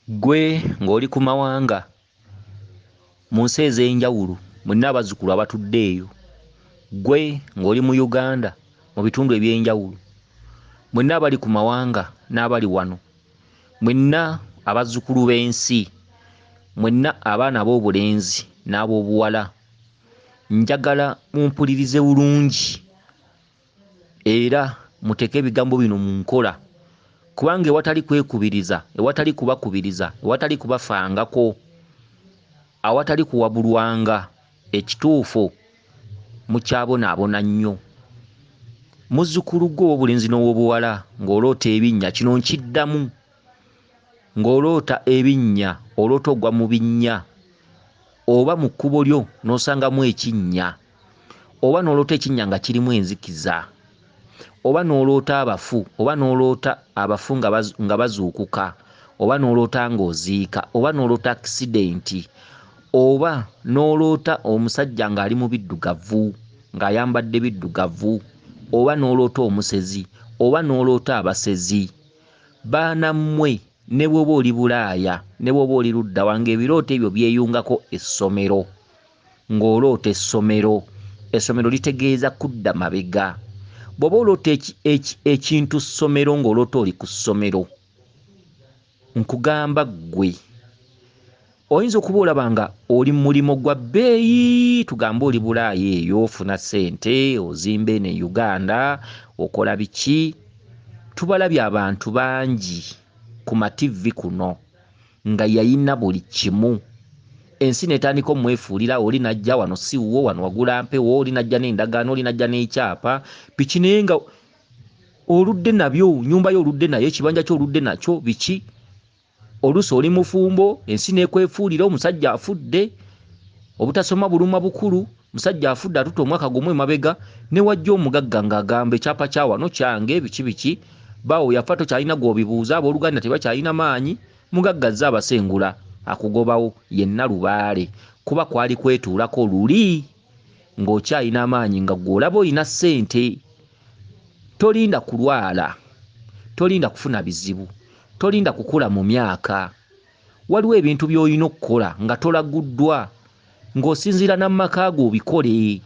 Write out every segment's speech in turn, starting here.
Ggwe ng'oli ku mawanga mu nsi ez'enjawulo mwenna abazzukulu abatudde eyo, ggwe ng'oli mu Uganda mu bitundu eby'enjawulo, mwenna abali ku mawanga n'abali wano, mwenna abazzukulu b'ensi, mwenna abaana ab'obulenzi n'ab'obuwala, njagala mumpulirize bulungi era muteeke ebigambo bino mu nkola, kubanga ewatali kwekubiriza, ewatali kubakubiriza, ewatali kubafangako, awatali kuwabulwanga ekituufu mukyabonaabona nnyo. Muzzukulu gwe ow'obulenzi n'ow'obuwala ng'oloota ebinnya, kino nkiddamu, ng'oloota ebinnya, oloota ogwa mu binnya, oba mu kkubo lyo n'osangamu ekinnya, oba n'oloota ekinnya nga kirimu enzikiza, oba n'oloota abafu, oba n'oloota abafu nga bazuukuka, oba n'oloota ng'oziika, oba n'oloota akisidenti, oba n'oloota omusajja ng'ali mu biddugavu ng'ayambadde biddugavu, oba n'oloota omusezi, oba n'oloota abasezi. Baana mmwe ne bw'oba oli Bulaaya, ne bw'oba oli ludda wange, ebirooto ebyo byeyungako essomero, ng'oloota essomero. Essomero litegeeza kudda mabega. Bw'oba oloota ekintu ssomero ng'oloota oli ku ssomero, nkugamba ggwe oyinza okuba olaba nga oli mu mulimo gwa bbeeyi, tugambe oli Bulaaya eyo, ofuna ssente, ozimba eno e Uganda, okola biki. Tubalabye abantu bangi ku mativi kuno nga yayina buli kimu, ensi netandika omwefuulira, oli najja wano si wuwo, wano wagula mpewo, oli najja n'endagaano, oli najja n'ekyapa, biki naye nga oludde nabyo, nnyumba yo oludde nayo, ekibanja kyo oludde nakyo, biki. Oluusi oli mufumbo, ensi n'ekwefuulira, omusajja afudde, obutasoma buluma bukulu, musajja afudde atuta omwaka gumu emabega, ne wajja omugagga ng'agamba ekyapa kya wano kyange, biki biki, bawo yafa tokyalina gw'obibuuza, abooluganda tebakyalina maanyi, mugagga azze abasengula akugobawo, yenna lubaale, kuba kwali kwetuulako luli ng'okyalina amaanyi nga gw'olaba olina ssente. Tolinda kulwala, tolinda kufuna bizibu, tolinda kukula mu myaka. Waliwo ebintu by'olina okukola nga tolaguddwa, ng'osinziira n'amaka go obikole.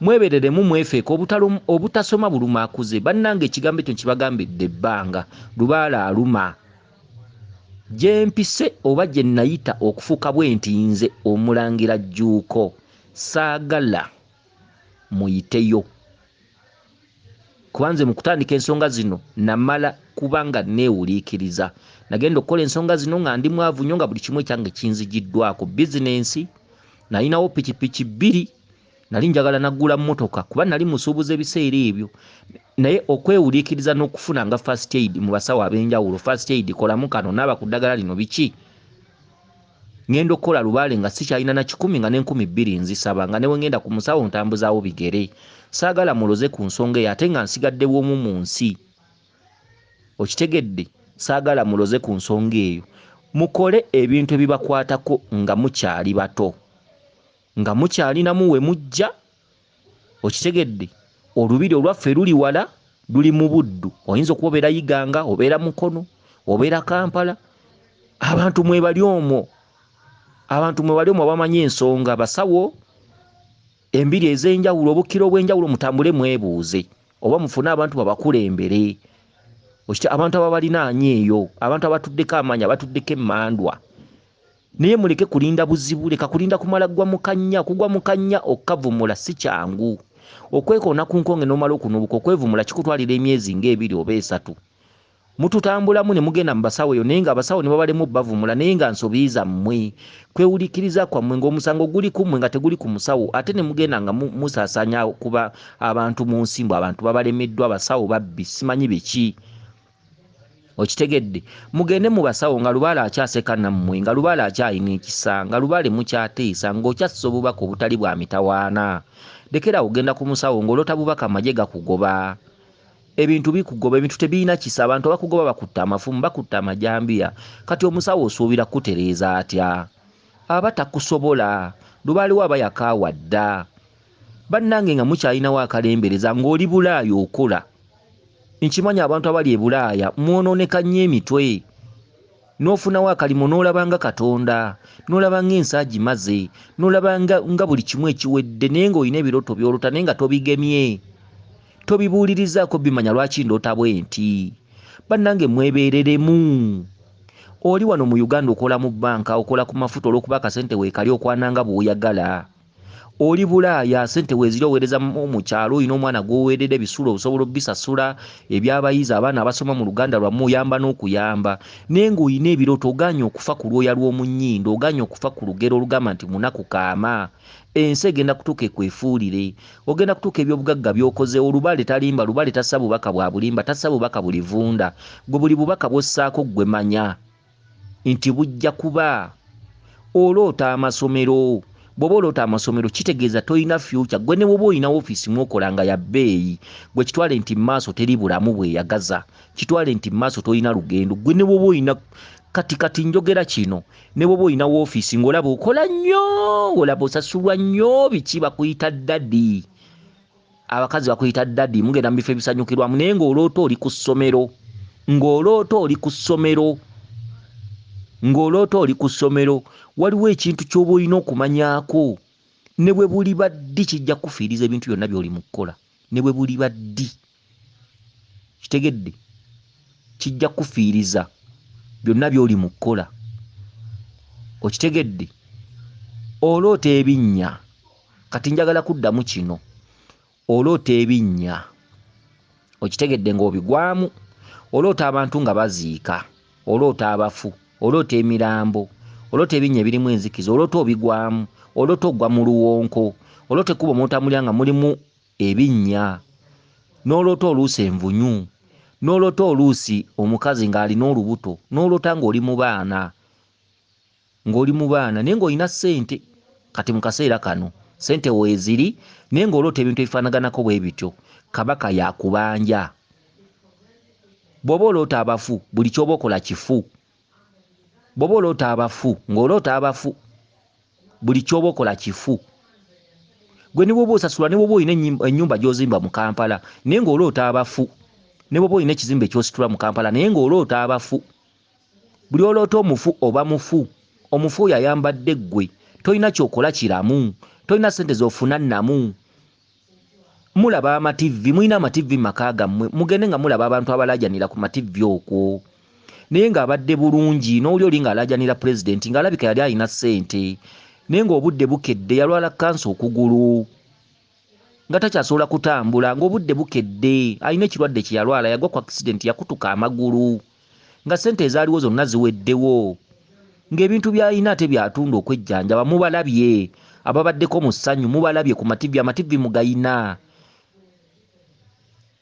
Mwebereremu mwefeeka, obutasoma buluma akuze. Bannange ekigambo ekyo nkibagambidde ebbanga, lubaale aluma. Gye mpise oba gye nayita okufuuka bwe nti nze Omulangira Jjuuko, saagala muyiteyo. Kubanze mu kutandika ensonga zino namala kubanga neewuliikiriza. Nagenda okukola ensonga zino nga ndi mwavu nnyo, nga buli kimu ekyange kinzigiddwako. Bizinensi, nalinawo pikipiki 2, nali njagala naggula mmotoka kuba nali musuubuza ebiseera ebyo, naye okwewuliikiriza n'okufuna nga first aid mu basawo ab'enjawulo. First aid kolamu kano, naaba ku ddagala lino, biki. Ngenda okukola lubaale nga sikyalina na 10 nga n'20 nzisaba, nga newe ngenda ku musawo ntambuzaawo bigere. Saagala muloze ku nsonga eyo ate nga nsigadde bwomu mu nsi. Okitegedde? Saagala muloze ku nsonga eyo. Mukole ebintu ebibakwatako nga mukyali bato, nga mukyalinamu we mujja. Okitegedde? Olubiri olwaffe luli wala, luli mu Buddu. Oyinza okuba obeera Iganga, obeera Mukono, obeera Kampala. Abantu mwe bali omwo, abantu mwe bali omwo abamanyi ensonga. Basawo, embiri ez'enjawulo, obukkiro obw'enjawulo, mutambule mwebuuze oba mufune abantu babakulembere. Abantu ababalinaanye eyo, abantu abatuddeko amaanyi, abatuddeko emmandwa. Naye muleke kulinda buzibu, leka kulinda kumala kugwa mu kannya. Kugwa mu kannya okukavumula si kyangu. Okwekoona ku nkonge n'omala okunubuka, okwevumula kikutwalira emyezi ng'ebiri oba 3. Mututambulamu ne mugenda mu basawo eyo, naye nga abasawo ne babalemu bavumula, naye nga nsobi zammwe. Kwewulikiriza kwammwe ng'omusango guli ku mmwe nga teguli ku musawo, ate ne mugenda nga musaasaanya kuba abantu mu nsimbu, abantu babalemeddwa, abasawo babbi, simanyi biki. Okitegedde? Mugende mu basawo nga lubaale akyaseka nammwe, nga lubaale akyalina ekisa, nga lubaale mukyateesa, ng'okyassa obubaka obutali bwa mitawaana. Lekera ogenda ku musawo ng'olota bubaka amagye gakugoba. Ebintu bikugoba, ebintu tebirina kisa. Abantu abakugoba bakutta amafumu, bakutta amajambiya. Kati omusawo osuubira kutereeza atya? Aba takusobola, lubaale wa aba yakaawa dda. Bannange nga mukyalinawo akalembereza ng'oli Bulaaya okola. Nkimanyi abantu abali e Bulaaya mwonooneka nnyo emitwe. n'ofunawo akalimo n'olabanga Katonda, n'olabanga ensaagi maze, n'olabanga buli kimu ekiwedde, naye ng'olina ebirooto by'olota naye nga tobigemye, tobibuulirizaako bimanya lwaki ndoota bwenti. Bannange mwebeereremu. Oli wano mu Uganda okola mu bbanka, okola ku mafuta olw'okuba akasente weekali okwananga bw'oyagala. Oli Bulaaya sente weezira oweereza mu kyalo, olina omwana gw'oweerera ebisulo osobola obisasula, eby'abayizi abaana abasoma mu Luganda lwammwe oyamba n'okuyamba, naye ng'olina ebirooto oganya okufa ku lwoya lw'omu nnyindo, oganya okufa ku lugero olugamba nti munaku kaama. Ensi egenda kutuuka ekwefuulire, ogenda kutuuka eby'obugagga by'okoze, olubale talimba, lubale tassa bubaka bwa bulimba, tassa bubaka bulivunda, gwe buli bubaka bw'ossaako gwe manya nti bujja kuba. Oloota amasomero, bw'oba oloota amasomero kitegeeza toyina future. Gwe ne bw'oba olina ofiisi mwokolanga ya bbeeyi, gwe kitwale nti maaso teri bulamu bweyagaza, kitwale nti maaso toyina lugendo. Gwe ne bw'oba olina kati njogera kino, ne bw'oba olina woofiisi ng'olaba okola nnyo, olaba osasulwa nnyo, biki bakuyita dadi, abakazi bakuyita dadi, mugenda mu bifo ebisanyukirwamu, naye ng'oloota oli ku ssomero, ng'oloota oli ku ssomero, ng'oloota oli ku ssomero, waliwo ekintu ky'oba olina okumanyaako. Ne bwe buli baddi kijja kufiiriza ebintu byonna by'oli mu kukola, ne bwe buli baddi kitegedde, kijja kufiiriza byonna by'oli mu kukola. Okitegedde? Oloota ebinnya, kati njagala kuddamu kino, oloota ebinnya, okitegedde ng'obigwamu, oloota abantu nga baziika, oloota abafu, oloota emirambo, oloota ebinnya ebirimu enzikiza, oloota obigwamu, oloota ogwa mu luwonko, oloota ekkubo mw'otambulira nga mulimu ebinnya, n'oloota oluusi envunyu, n'oloota oluusi omukazi ng'alina olubuto, n'oloota ng'oli mu baana, naye ng'olina ssente. Kati mu kaseera kano ssente weeziri, naye ng'oloota ebintu ebifaanaganako bwe bityo, Kabaka yakubanja. Bw'oba oloota abafu, buli ky'oba okola kifu. Bw'oba oloota abafu, ng'oloota abafu, buli ky'oba okola kifu. Gwe ne bw'oba osasula, ne bw'oba olina ennyumba gy'ozimba mu Kampala, naye ng'oloota abafu. Ne bw'oba olina ekizimbe ky'ositula mu Kampala, naye ng'oloota abafu. Buli oloota omufu oba mufu. Omufu oyo ayambadde ggwe, tolina kyokola kiramu, tolina ssente z'ofuna nnamu. Mulaba amativi, mulina amativi mu maka gammwe, mugende nga mulaba abantu abalaajanira ku mativi okwo. Naye ng'abadde bulungi, n'oli oli ng'alaajanira pulezidenti ng'alabika yali alina ssente, naye ng'obudde bukedde, yalwala kansa okugulu, nga takyasobola kutambula, ng'obudde bukedde, alina ekirwadde kye yalwala, yagwa ku akisidenti yakutuka amagulu, nga ssente ezaaliwo zonna ziweddewo, ng'ebintu by'alina ate byatunda okwejjanjaba. Mubalabye ababaddeko mu ssanyu, mubalabye ku mativi, amativi mugayina.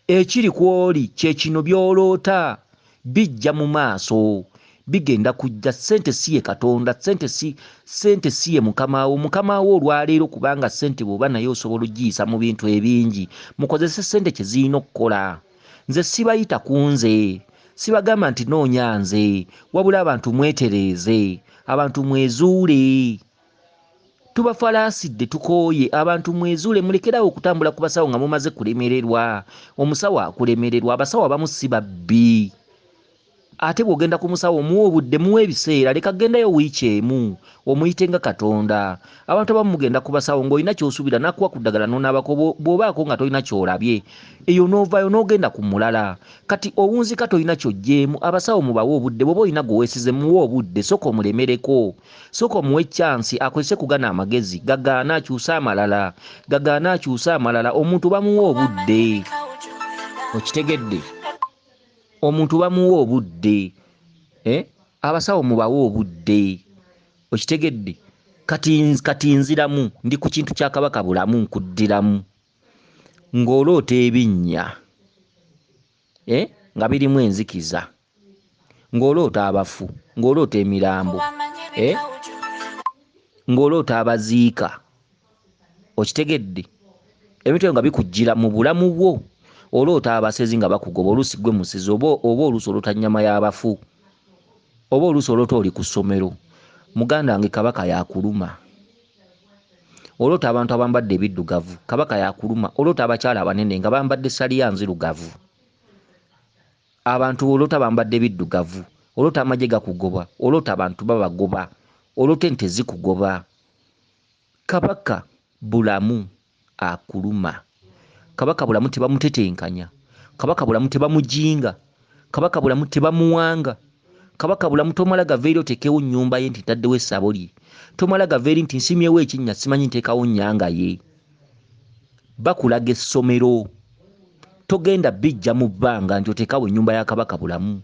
Ekiri ku oli kye kino by'oloota, bijja mu maaso, bigenda kujja. Ssente si ye Katonda, ssente si ye Mukama wo olwaleero, kubanga ssente bw'oba naye osobola ogiyisa mu bintu ebingi. Mukozese ssente kye zirina okukola. Nze sibayita ku nze, sibagamba nti noonya nze, wabula abantu mwetereeze, abantu mwezuule. Tubafalaasidde tukooye, abantu mwezuule, mulekerawo okutambula ku basawo nga mumaze kulemererwa. Omusawo akulemererwa, abasawo abamu si babbi. Ate bw'ogenda ku musawo omuwa obudde, muwa ebiseera, leka gendayo wiiki emu, omuyite nga Katonda. Abantu abamu mugenda ku basawo ng'olina ky'osuubira, nakuwa ku ddagala n'onaabako, bw'obaako nga tolina ky'olabye, eyo n'ovaayo n'ogenda ku mulala. Kati owunzika tolina ky'oggyeemu, abasawo mubawe obudde, bw'oba olina gwe weesize muwe obudde, sooka omulemereko, sooka omuwe chance akozese ku gano amagezi, gagaana akyuse amalala, omuntu bamuwa obudde. Okitegedde? Omuntu bamuwa obudde, abasawo mubawe obudde. Okitegedde? Kati nziramu, ndi ku kintu kya Kabaka bulamu nkuddiramu, ng'oloota ebinnya nga birimu enzikiza, ng'oloota abafu, ng'oloota emirambo, ng'oloota abaziika. Okitegedde? Ebintu nga bikujjira mu bulamu bwo. Oloota abasezi nga bakugoba, oluusi gwe musizi, oba oluusi oloota nnyama y'abafu, oba oluusi oloota oli ku ssomero. Muganda wange Kabaka yakuluma. Oloota abantu abambadde ebiddugavu, Kabaka yakuluma. Oloota abakyala abanene nga bambadde saliya nzirugavu, abantu oloota bambadde ebiddugavu, olota amagye gakugoba, olota abantu babagoba, olota ente zikugoba. Kabaka bulamu akuluma. Kabaka bulamu tebamutetenkanya. Kabaka bulamu tebamujinga. Kabaka bulamu tebamuwanga. Kabaka bulamu tomala gaveero tekewo nnyumba ye nti taddewo essabo lye. Tomala gaveeri nti nsimyewo ekinnya simanyi nteekawo nnyanga ye. Bakulaga essomero. Togenda bijja mu bbanga nti oteekawo ennyumba ya kabaka bulamu.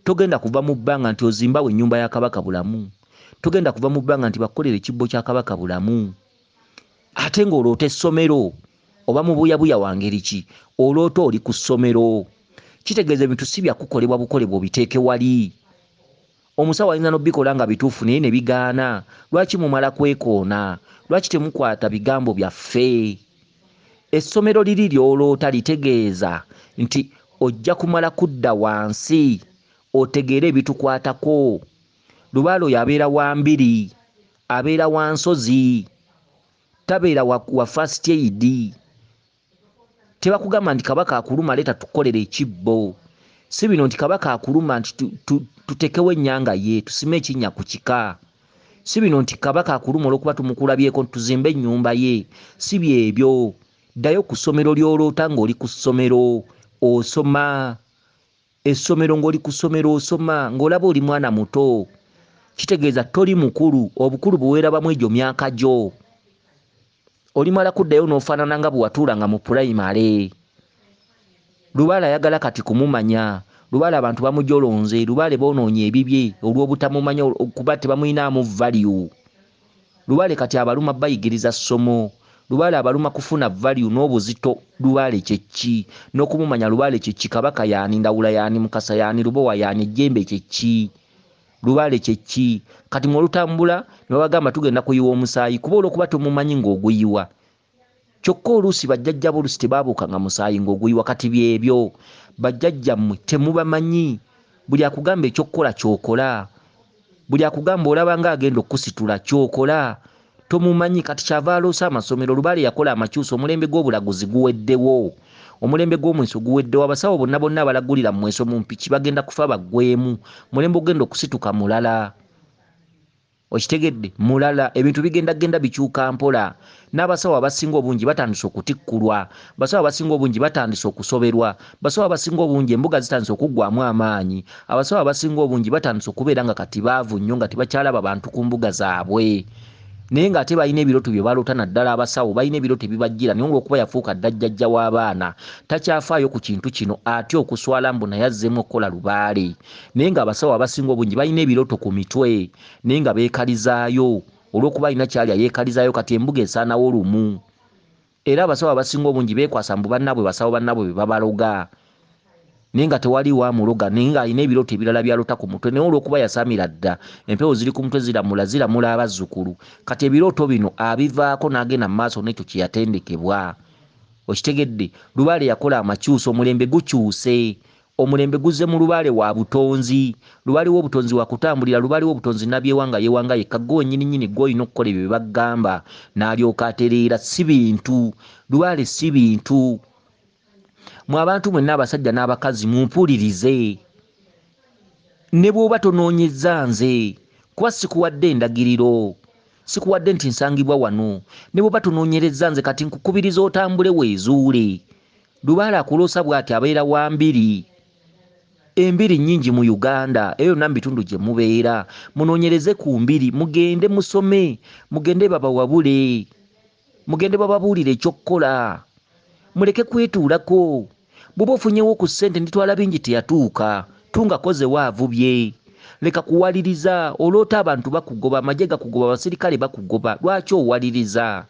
Togenda kuva mu bbanga nti ozimbawo ennyumba ya kabaka bulamu. Togenda kuva mu bbanga nti bakolera ekibbo kya kabaka bulamu. Ate ng'oloota essomero oba mu buyabuya wa ngeri ki, oloota oli ku ssomero. Kitegeeza ebintu si byakukolebwa bukolebwa obiteeke wali. Omusawo ayinza n'obbikola nga bituufu naye ne bigaana. Lwaki mumala kwekoona? Lwaki temukwata bigambo byaffe? Essomero liri ly'oloota litegeeza nti ojja kumala kudda wansi otegeere ebitukwatako. Lubaale oyo abeera wa mbiri, abeera wa nsozi, tabeera wa first aid. Tebakugamba nti kabaka akuluma leeta tukolere ekibbo. Si bino nti kabaka akuluma nti tutekewo ennyanga ye tusime ekinnya ku kika. Si bino nti kabaka akuluma olw'okuba tumukulabyeko tuzimbe ennyumba ye. Si byebyo. Ddayo ku ssomero ly'oloota ng'oli ku ssomero osoma. Essomero ng'oli ku ssomero osoma ng'olaba oli mwana muto. Kitegeeza toli mukulu, obukulu buweerabamu egyo myaka gyo. Olimala kuddayo n'ofaanana nga bwe watuulanga mu pulayimale. Lubaale ayagala kati kumumanya. Lubaale abantu bamujolonze. Lubaale boonoonye ebibye olw'obutamumanya kuba tebamuyinaamu value. Lubaale kati abaluma bayigiriza ssomo. Lubaale abaluma kufuna value n'obuzito. Lubaale kye ki? N'okumumanya Lubaale kye ki? Kabaka yaani, Ndawula yaani, Mukasa yaani, Lubowa yaani, Jjembe kye ki? Lubaale kye ki? Kati mw'olutambula ne babagamba tugenda kuyiwa omusaayi kuba olw'okuba tomumanyi ng'oguyiwa. Kyokka oluusi bajjajja b'oluusi tebaabuukanga musaayi ng'oguyiwa. Kati byebyo bajjajjammwe temubamanyi. Buli akugamba ekyokkola ky'okola. Buli akugamba olaba ng'agenda okkusitula ky'okola. Tomumanyi. Kati kyava aloosa amasomero. Lubaale yakola amakyuso. Omulembe gw'obulaguzi guweddewo. Omulembe gw'omweso guweddewo. Abasawo bonna abalagulira mu mweso mu mpiki bagenda kufa baggwemu. Mulembe ogenda okusituka mulala. Okitegedde? Mulala. Ebintu bigenda bikyuka mpola. N'abasawo abasinga obungi batandise okutikkulwa. Abasawo abasinga obungi batandise okusoberwa. Abasawo abasinga obungi embuga zitandise okuggwamu amaanyi. Abasawo abasinga obungi batandise okubeera nga kati baavu nnyo nga tebakyalaba bantu ku mbuga zaabwe. Naye ng'ate balina ebirooto bye baloota naddala abasawo balina ebirooto ebibajjira naye olw'okuba yafuuka ddajjajja w'abaana takyafaayo ku kintu kino ate okuswala mbu naye azzeemu okukola lubaale. Naye ng'abasawo abasinga obungi balina ebirooto ku mitwe naye nga beekalizaayo olw'okuba alina kyali ayeekalizaayo kati embuga esaanawo lumu. Era abasawo abasinga obungi beekwasa mbu bannaabwe basawo bannaabwe be babaloga. Naye nga tewali waamuloga naye ng'alina ebirooto ebirala byaloota ku mutwe naye olw'okuba yasamira dda empewo ziri ku mutwe ziramula abazzukulu. Kati ebirooto bino abivaako n'agenda mu maaso n'ekyo kye yatendekebwa. Okitegedde? Lubaale yakola amakyuso. Omulembe gukyuse. Omulembe guzze mu Lubaale wa butonzi. Lubaale w'obutonzi wa kutambulira. Lubaale w'obutonzi nabyewanga yewanga yekka gwe nnyini gw'olina okukola ebyo bye bagamba n'alyoka atereera. Si bintu. Lubaale si bintu. Mwe abantu mwenna abasajja n'abakazi mumpulirize. Ne bw'oba tonoonyezza nze kuba sikuwadde endagiriro. Sikuwadde nti nsangibwa wano. Ne bw'oba tonoonyerezza nze kati nkukubiriza otambule weezuule. Lubaale akuloosa bw'ati abeera wa mbiri. Embiri nnyingi mu Uganda eyo yonna mu bitundu gye mubeera. Munoonyereze ku mbiri mugende musome. Mugende babawabule. Mugende bababuulire ekyokkola. Muleke kwetuulako. Bw'oba ofunyewo ku ssente nditwala bingi teyatuuka. Tungakoze waavubye. Leka kuwaliriza. Oloota abantu bakugoba, amagye gakugoba, abasirikale bakugoba. Lwaki owaliriza?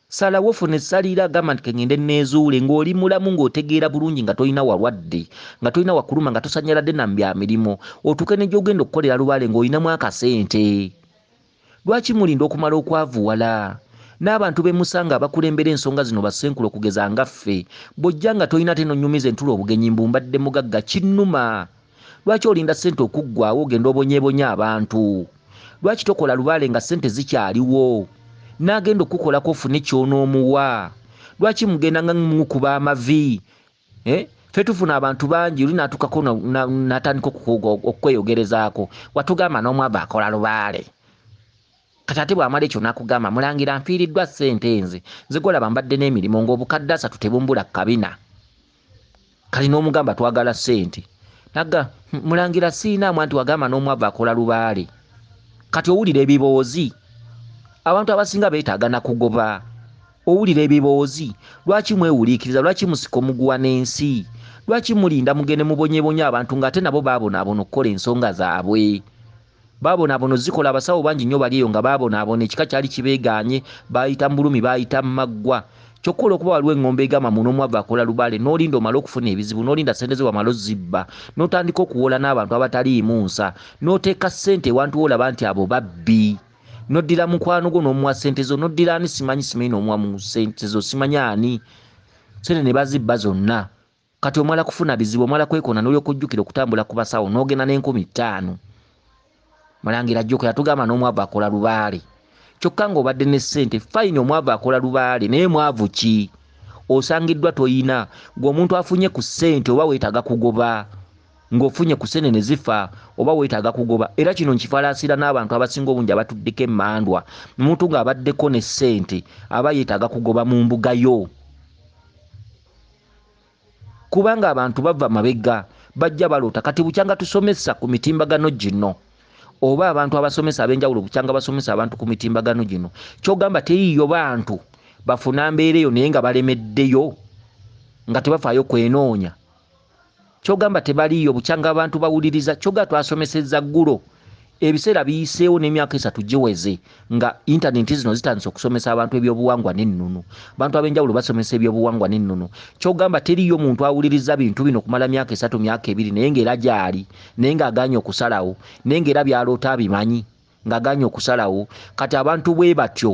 Salawo funa essalira agamba nti kengende neezuule ng'oli mulamu ng'otegeera bulungi nga tolina walwadde, nga tolina wakuluma, nga tosanyaladde na bya mirimu. Otuuke ne gy'ogenda okukolera Lubaale ng'olinamu akasente. Lwaki mulinda okumala okwavuwala? N'abantu bemusanga abakulembera ensonga zino basenkulu okugeza nga ffe. Bw'ojja nga tolina te nonyumiza entulo obugenyi mbu mbadde mugagga kinnuma. Lwaki olinda ssente okuggwaawo ogenda obonyeebonye abantu? Lwaki tokola Lubaale nga ssente zikyaliwo? N'agenda okukolako ofune ky'onoomuwa. Lwaki mugenda nga mukuba amavi? Ffe ffe tufuna abantu bangi oli n'atukako n'atandika okweyogerezaako watugamba n'omwava akola lubaale kati ate bw'amala ekyo n'akugamba Mulangira nfiiriddwa ssente nze golaba mbadde n'emirimu ng'obukadde 3 tebumbula kabina kali n'omugamba twagala ssente naga Mulangira siinaamu anti wagamba n'omwava akola lubaale kati owulira ebiboozi abantu abasinga beetaaga na kugoba owulira ebiboozi lwaki mwewuliikiriza lwaki musika omuguwa n'ensi lwaki mulinda mugende mubonyebonya abantu ng'ate nabo baabonaabona okukola ensonga zaabwe baabonaabona zikola abasawo bangi nnyo baliyo nga baabonaabona ekika kyali kibeegaanye baayita mbulumi baayita maggwa kyokkola okuba waliwo eŋŋombe egamba muno omwava akola lubaale n'olinda omala okufuna ebizibu n'olinda ssente ze wamala ozibba n'otandika okuwola n'abantu abataliimu nsa n'oteeka ssente ewantu olaba nti abo babbi noddira mukwano gwo n'omuwa ssente zo noddira ani simanyi n'omuwa mu ssente zo simanyi ani ssente ne bazibba zonna kati omala kufuna bizibu omala kwekona n'olyoka ojjukira okutambula ku basawo n'ogenda n'50,000 Mulangira Jjuuko yatugamba n'omwava akola lubaale kyokka ng'obadde ne ssente fayini omwava akola lubaale naye mwavu ki osangiddwa toyina ng'omuntu afunye ku ssente oba weetaaga kugoba ng'ofunye ku ssente ne zifa oba weetaaga kugoba era kino nkifalaasira n'abantu abasinga obungi abatuddeko emmandwa omuntu ng'abaddeko ne ssente aba yeetaaga kugoba mu mbuga yo kubanga abantu bava mabega bajja baloota kati bukyanga tusomesa ku mitimbagano gino oba abantu abasomesa ab'enjawulo bukyanga basomesa abantu ku mitimbagano gino kyogamba teriiyo bantu bafuna mbeera eyo naye nga balemeddeyo nga tebafaayo kwenoonya kyogamba tebaliiyo bukyanga abantu bawuliriza kyoga twasomesezza ggulo ebiseera biyiseewo n'emyaka 3 giweze nga intaneti zino zitandise okusomesa abantu ebyobuwangwa n'ennono abantu ab'enjawulo basomesa ebyobuwangwa n'ennono kyogamba teriiyo muntu awuliriza bintu bino kumala myaka 3 myaka 2 naye ng'era gyali naye ng'aganye okusalawo naye ng'era byaloota abimanyi ng'aganye okusalawo kati abantu bwe batyo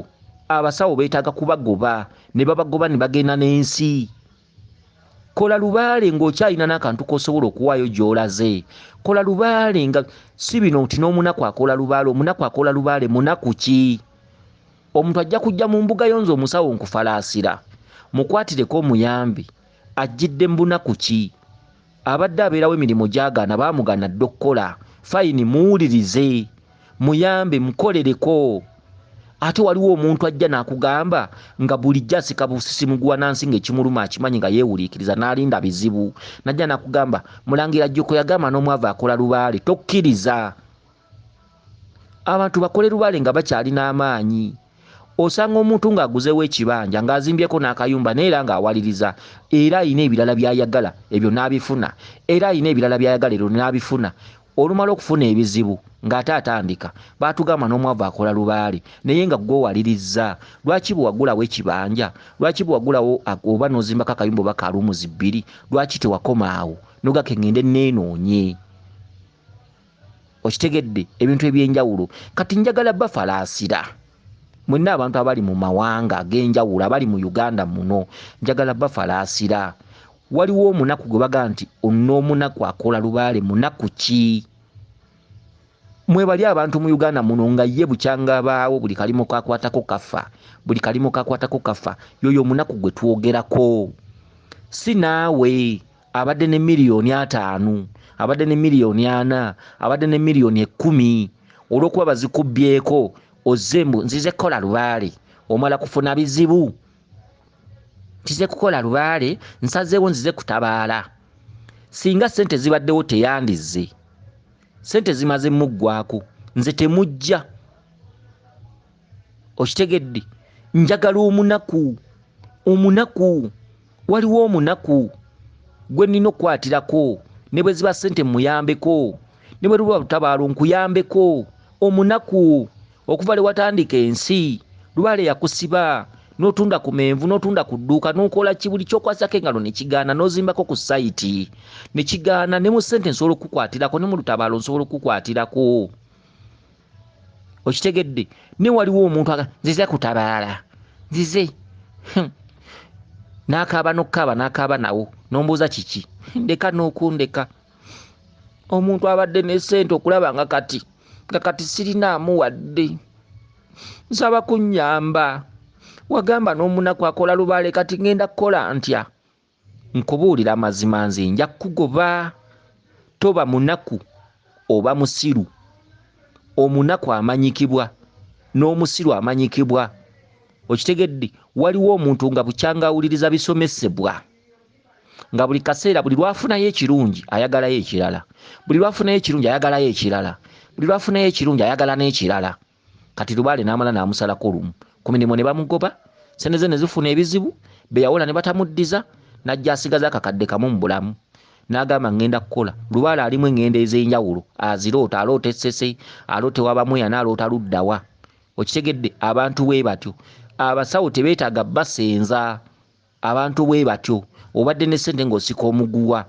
abasawo beetaaga kubagoba ne babagoba ne bagenda n'ensi kola lubaale ng'okyalina n'akantu k'osobola okuwaayo gy'olaze kola lubaale nga si bino nti n'omunaku akola lubaale omunaku akola lubaale munaku ki omuntu ajja kujja mu mbuga yonze omusawo nkufalaasira mukwatireko omuyambi ajjidde mu bunaku ki abadde abeerawo emirimu gy'agaana baamugana dde okukola fayini muwulirize muyambe mukolereko ate waliwo omuntu ajja n'akugamba nga bulijjo asika busisi muguwa nansi ng'ekimuluma akimanyi nga yeewuliikiriza n'alinda bizibu najja n'akugamba Mulangira Jjuuko yagamba n'omwava akola lubaale tokkiriza abantu bakole lubaale nga bakyalina amaanyi osanga omuntu ng'aguzeewo ekibanja ng'azimbyeko n'akayumba naye era ng'awaliriza era ayina ebirala by'ayagala ebyo n'abifuna era ayina ebirala by'ayagala ebyo n'abifuna olumala okufuna ebizibu ng'ate atandika baatugamba n'omwava akola lubaale naye nga ggwe owaliriza lwaki bwe wagulawo ekibanja lwaki bwe wagulawo oba n'ozimbako akayumba oba kalumuzi 2 lwaki tewakoma awo nogake ngende neenoonye okitegedde ebintu eby'enjawulo kati njagala bafalaasira mwenna abantu abali mu mawanga ag'enjawulo abali mu Uganda muno njagala bafalaasira waliwo omunaku gwe baga nti onoomunaku akola lubaale munaku ki mwebali abantu mu Uganda muno nga ye bukyanga baawo buli kalimo kakwatako kafa buli kalimo kakwatako kafa yoyo omunaku gwe twogerako si naawe abadde ne miliyoni 5 abadde ne miliyoni 4 abadde ne miliyoni 10 olw'okuba bazikubbyeko ozembu nzize kukola lubaale omala kufuna bizibu nzize kukola lubaale nsazeewo nzize kutabaala singa ssente zibaddewo teyandize ssente zimaze muggwako nze temujja okitegedde njagala omunaku waliwo omunaku gwe nnina okukwatirako ne bwe ziba ssente muyambeko ne bwe luba lutabaalo nkuyambeko omunaku okuva le watandika ensi lubaale yakusiba n'otunda ku menvu n'otunda ku dduuka n'okola kibuli kyokwasako engalo ne kigaana n'ozimbako ku sayiti ne kigaana ne mu ssente nsobola okukukwatirako ne mu lutabaalo nsobola okukukwatirako okitegedde ne waliwo omuntu nzize kutabaala nzize n'akaaba n'okkaaba n'akaaba nawo n'ombuuza kiki ndeka n'okundeka omuntu abadde ne ssente okulaba nga kati sirinaamu wadde nsaba kunnyamba wagamba n'omunaku akola lubaale kati ngenda kukola ntya nkubuulira amazima nze nja kugoba. Toba munaku oba musiru. Omunaku amanyikibwa n'omusiru amanyikibwa. Okitegedde, waliwo omuntu nga bukyanga awuliriza bisomesebwa nga buli kaseera buli lwafunayo ekirungi ayagalayo ekirala, buli lwafunayo ekirungi ayagalayo ekirala, buli lwafunayo ekirungi ayagala n'ekirala. Kati Lubaale n'amala n'amusalako lumu ku mirimu ne bamugoba, sente ze ne zifuna ebizibu, be yawola ne batamuddiza, n'ajja asigaza akakadde kamu mu bulamu. N'agamba ngenda kukola. Lubaale alimu engendo ez'enjawulo, aziroota, aloota essese, aloota ewabamweyana, aloota luddawa. Okitegedde, abantu bwe batyo. Abasawo tebeetaaga basenza, abantu bwe batyo. Obadde ne ssente ng'osika omuguwa,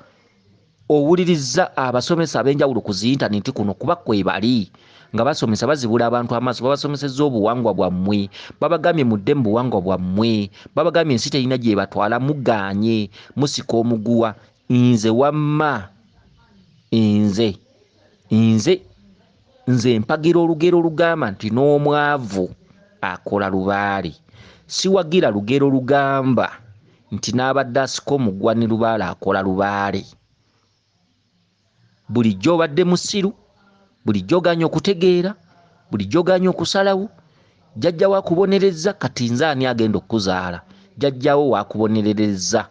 owuliriza abasomesa ab'enjawulo ku zi-intaneti kuno kuba kwe bali nga basomesa bazibula abantu amaaso, babasomesezza obuwangwa bwammwe, babagambye mudde mu buwangwa bwammwe, babagambye ensi terina gye batwala, mugaanye, musika omuguwa. Nze wamma, nze mpagira olugero olugamba nti n'omwavu akola Lubaale. Siwagira lugero lugamba nti n'abadde asika omuguwa ne Lubaale akola Lubaale. Bulijjo obadde musiru, bulijjo oganya okutegeera, bulijjo oganya okusalawo, jjajja wakubonereza. Kati nze ani agenda okuzaala? Jjajjawo wakubonerereza.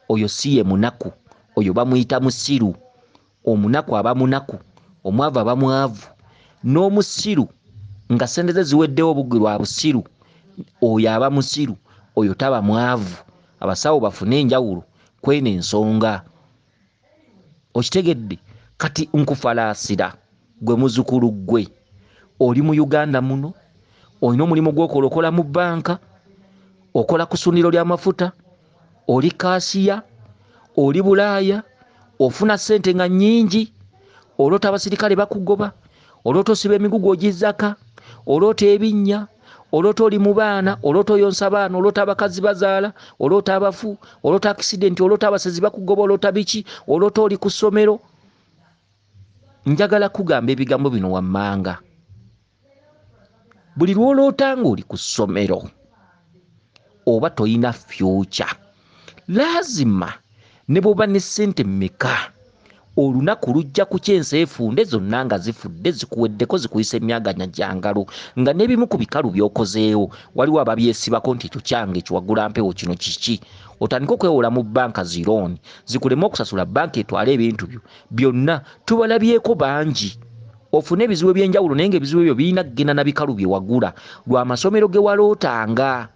Oyo si ye munaku, oyo bamuyita musiru. Omunaku aba munaku, omwavu aba mwavu. N'omusiru nga ssente ze ziweddewo obugwi lwa busiru, oyo aba musiru, oyo taba mwavu. Abasawo bafune enjawulo kweno ensonga. Okitegedde? Kati nkufalaasira gwe muzukulu gwe, oli mu Uganda muno, olina omulimu gw'okola, okola mu bbanka, okola ku ssundiro ly'amafuta, oli kaasiya, oli Bulaaya, ofuna ssente nga nnyingi, oloota abasirikale bakugoba, oloota osiba emigugu ogizzaka, oloota ebinnya, oloota oli mu baana, oloota oyonsa baana, oloota abakazi bazaala, oloota abafu, oloota akisidenti, oloota abasezi bakugoba, oloota biki, oloota oli ku ssomero. Njagala kugamba ebigambo bino wammanga. Buli lw'oloota ng'oli ku ssomero oba toyina future, lazima ne bw'oba ne ssente mmeka, olunaku lujja ku kyensi efunde zonna nga zifudde, zikuweddeko, zikuyisa emyaganya gyangalo, nga n'ebimu ku bikalu by'okozeewo waliwo ababyesibako nti ekyo kyange kiwagula mpewo, kino kiki. Otandika okwewola mu bbanka zirooni zikulema okusasula bbanka etwala ebintu byo byonna. Tubalabyeko bangi, ofune ebizibu eby'enjawulo naye ng'ebizibu ebyo birina kugenda na bikalu bye wagula lw'amasomero ge walootanga.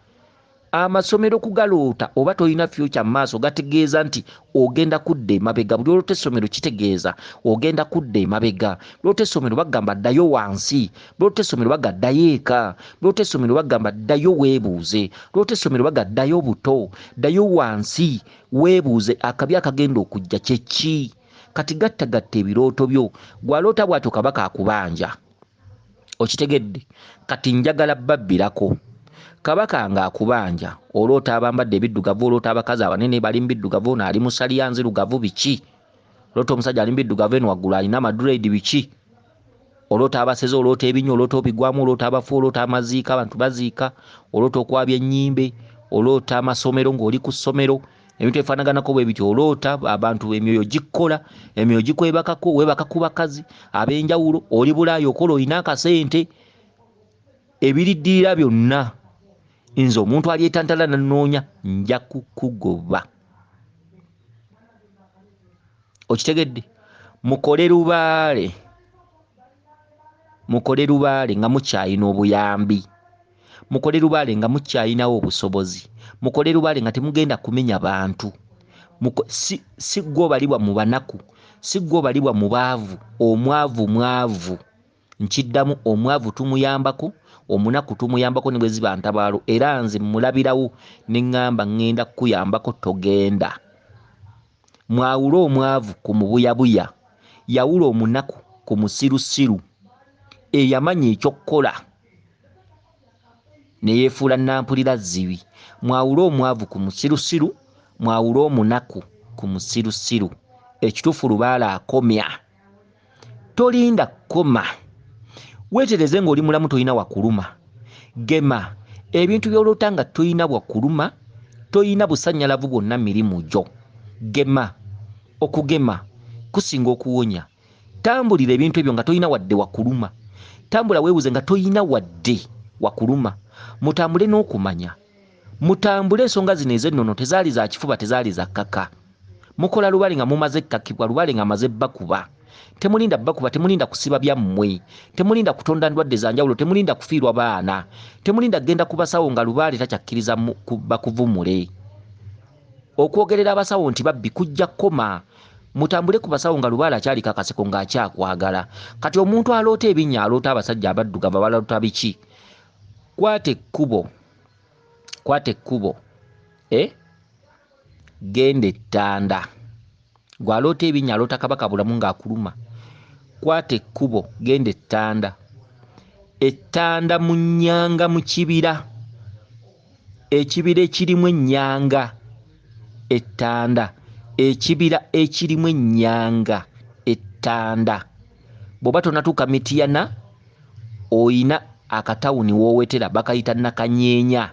Amasomero kugaloota oba toyina future mu maaso gategeeza nti ogenda kudda emabega. Buli olwota essomero kitegeeza ogenda kudda emabega. Lwota essomero bagamba ddayo wansi, lwota essomero bagamba ddayo eka, lwota essomero bagamba ddayo weebuuze, lwota essomero bagamba ddayo buto, ddayo wansi weebuuze akabi akagenda okujja kye ki. Kati gattagatta ebirooto byo. Gwaloota bw'atyo Kabaka akubanja. Okitegedde? Kati njagala babbirako. Kabaka nga akubanja, oloota abambadde ebiddugavu, oloota abakazi abanene bali mu biddugavu, ono ali mu saliya nzirugavu, biki? Oloota omusajja ali mu biddugavu eno waggulu alina amaduredi, biki? Oloota abaseze, oloota ebinyo, oloota obigwamu, oloota abafu, oloota amaziika, abantu baziika, oloota okwabya ennyimbe, oloota amasomero ng'oli ku ssomero, ebintu ebifaanaganako bwe bityo. Oloota abantu emyoyo gikkola, emyoyo gikwebakako, weebaka ku bakazi ab'enjawulo, oli Bulaaya okola, olina akasente, ebiriddirira byonna. Nze omuntu alyetantala nanoonya nja kukugoba. Okitegedde? Mukole Lubaale, mukole Lubaale nga mukyayina obuyambi, mukole Lubaale nga mukyayinawo obusobozi, mukole Lubaale nga temugenda kumenya bantu. Si ggwe obalibwa mu banaku, si ggwe obalibwa mu baavu. Omwavu mwavu. Nkiddamu, omwavu tumuyambako, omunaku tumuyambako ne bwe ziba ntabaalo. Era nze mulabirawo ne ŋŋamba ŋŋenda kukuyambako, togenda. Mwawule omwavu ku mubuyabuya, yawula omunaku ku musirusiru. Eyamanya ekyokkola ne yeefuula nampulira zzibi. Mwawule omwavu ku musirusiru, mwawule omunaku ku musirusiru. Ekituufu Lubaale akomya. Tolinda kukoma. Weetereze ng'oli mulamu toyina wakuluma. Gema ebintu by'oloota nga toyina wakuluma, toyina busannyalavu bwonna mirimu gyo. gema. Okugema kusinga okuwonya. Tambulira ebintu ebyo nga toyina wadde wakuluma. Tambula weebuze nga toyina wadde wakuluma. Mutambule n'okumanya. Mutambule ensonga zino ez'ennono tezaali za kifuba, tezaali za kkaka. Mukola lubale nga mumaze kkakibwa, lubale nga maze bakuba. Temulinda bakuba, temulinda kusiba byammwe. Temulinda kutonda ndwadde za njawulo, temulinda kufiirwa baana. Temulinda genda ku basawo nga lubaale takyakkiriza bakuvumule. Okwogerera abasawo nti babbi kujja koma. Mutambule ku basawo nga lubaale akyali kakaseko ng'akyakwagala. Kati omuntu aloota ebinnya, aloota abasajja abaddugavu abaloota biki? Kwata ekkubo. Genda ettanda. Gw'aloota ebinnya, aloota Kabaka bulamu ng'akuluma. Kwata ekkubo, genda ettanda. Ettanda mu nnyanga mu kibira. Ekibira ekirimu ennyanga. Ettanda. Ekibira ekirimu ennyanga. Ettanda. Bw'oba tonatuuka Mityana, oyina akatawuni w'owetera bakayita Nakanyeenya.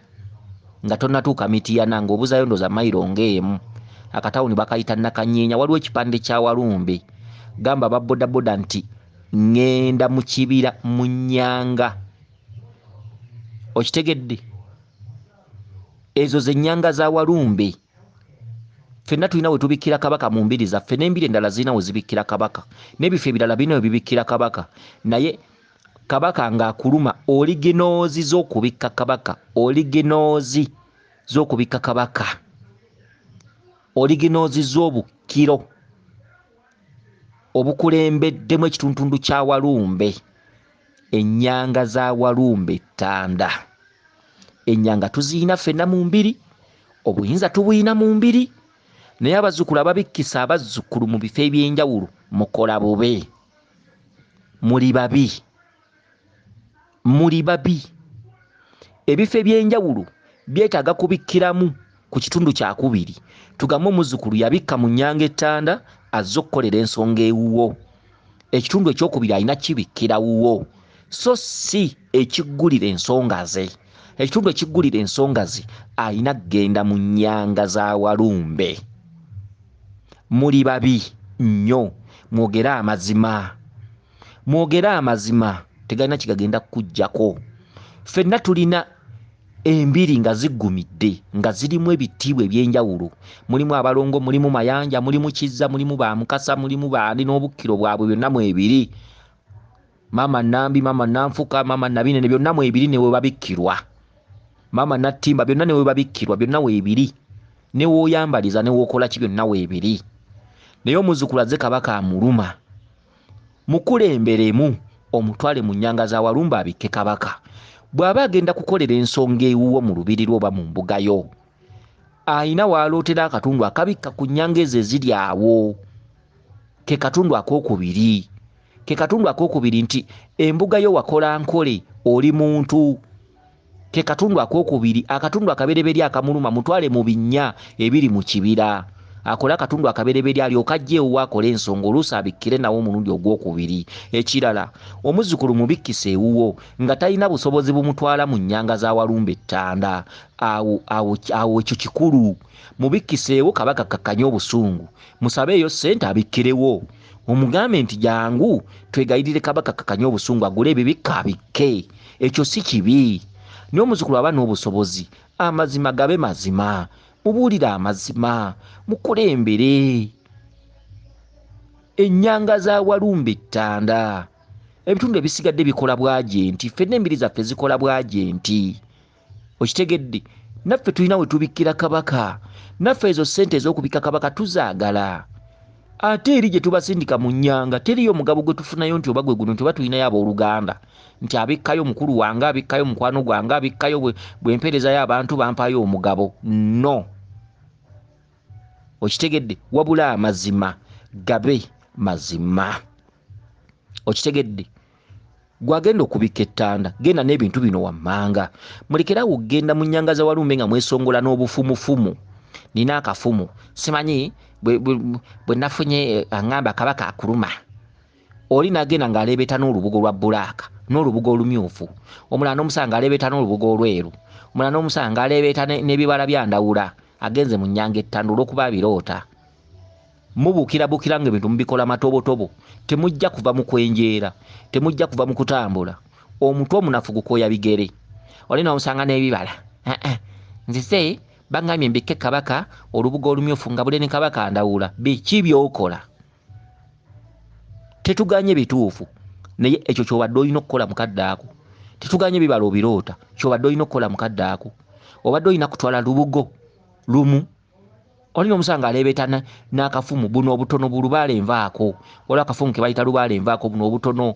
Nga tonatuuka Mityana ng'obuzayo ndoza mayiro ng'emu. Akatawuni bakayita Nakanyeenya. Waliwo ekipande kya Walumbe. Gamba babbodaboda nti ngenda mu kibira mu nnyanga. Okitegedde? Ezo ze nnyanga za Walumbe. Ffenna tulina we tubikkira Kabaka mu mbiri zaffe, n'embiri endala zirina we zibikkira Kabaka, n'ebifo ebirala birina we bibikkira Kabaka. Naye Kabaka ng'akuluma, oliginoozi z'okubikka Kabaka, oliginoozi z'okubikka Kabaka, oliginoozi z'obukkiro obukulembeddemu ekituntundu kya Walumbe. Ennyanga za Walumbe ettanda. Ennyanga tuziyina ffenna mu mbiri, obuyinza tubuyina mu mbiri. Naye abazzukulu ababikkisa abazzukulu mu bifo eby'enjawulo mukola bube. Muli babi. Ebifo eby'enjawulo byetaaga kubikkiramu ku kitundu kyakubiri. Tugambe omuzzukulu yabikka mu nnyanga ettanda azze okukolera ensonga ewuwo. Ekitundu ekyokubiri alina kibikkira wuwo, so si ekiggulira ensonga ze. Ekitundu ekiggulira ensonga ze alina kgenda mu nnyanga za Walumbe. Muli babi nnyo. Mwogere amazima. Tegalina kigagenda kukujjako. Ffenna tulina embiri nga ziggumidde, nga zirimu ebitiibwa eby'enjawulo. Mulimu abalongo, mulimu mayanja, mulimu kizza, mulimu bamukasa, mulimu baali n'obukkiro bwabwe byonna mu ebiri. Mama Nambi, mama Nanfuka, mama Nabinene byonna mu ebiri ne we babikkirwa. Mama Nattimba byonna ne we babikkirwa, byonna we ebiri. Ne w'oyambaliza ne w'okola ki byonna we ebiri. Naye omuzzukulu azze Kabaka amuluma. Mukulemberemu omutwale mu nnyanga za Walumbe abikke Kabaka. Bw'aba agenda kukolera ensonga ewuwo mu lubiri lwe oba mu mbuga yo, ayina w'alootera akatundu akabikka ku nnyanga ezo eziri awo. Ke katundu akookubiri. Nti embuga yo wakola nkole, oli muntu. Ke katundu akookubiri. Akatundu akabereberye akamuluma mutwale mu binnya ebiri mu kibira. Akola akatundu akabereberye alyoka ajje ewuwo akole ensonga, oluusi abikkire nawo omulundi ogwokubiri. Ekirala, omuzzukulu mubikkise ewuwo nga talina busobozi bumutwala mu nnyanga za Walumbe ettanda. Awo ekyo kikulu. Mubikkiseewo Kabaka kakkanye obusungu. Musabeeyo ssente abikkirewo. Omugambe nti jangu twegayirire Kabaka kakkanye obusungu agule ebibikka abikke. Ekyo si kibi. Naye omuzzukulu aba n'obusobozi, amazima gabe mazima. Mubuulire amazima, mukulembere. Ennyanga za Walumbe ettanda. Ebitundu ebisigadde bikola bw'agenti. Ffenna embiri zaffe zikola bw'agenti. Okitegedde? Naffe tulina we tubikkira Kabaka. Naffe ezo ssente ez'okubikka Kabaka tuzaagala. Ate eri gye tubasindika mu nnyanga teriyo mugabo gwe tufunayo nti oba gwe guno nti oba tulinayo abooluganda. Nti abikkayo mukulu wange, abikkayo mukwano gwange, abikkayo bw'empeerezayo abantu bampayo omugabo. No. Okitegedde? Wabula amazima gabe mazima. Okitegedde? Gwagenda okubikka ettanda, genda n'ebintu bino wammanga. Mulekerawo okgenda mu nnyanga za Walumbe nga mwesongola n'obufumufumu. Nina akafumu. Simanyi bwe nafunye angamba Kabaka akuluma. Oli nagenda ng'aleebeta n'olubugo lwa bbulaaka, n'olubugo olumyufu. Omulala n'omusanga ng'aleebeta n'olubugo olweru. Omulala n'omusanga ng'aleebeta n'ebibala bya ndawula. Agenze mu nnyanga ettanda olw'okuba abiroota. mubukira ng'ebintu mubikola matobotobo, temujja kuva mu kwenjeera, temujja kuva mu kutambula. Omutwe omunafu gukooya bigere. Olina omusanga n'ebibala. Nzise bangambye mbike Kabaka olubugo olumyufu nga bule ne Kabaka ndawula. Biki by'okola? Tetuganye bituufu. Naye ekyo ky'obadde olina okukola mukadde ako. Tetuganye bibala obiroota. Ky'obadde olina okukola mukadde ako. Obadde olina kutwala lubugo lumu. Olina omusanga aleebeta n'akafumu buno obutono bulubaale envaako. Waliwo akafumu ke bayita lubaale envaako buno obutono.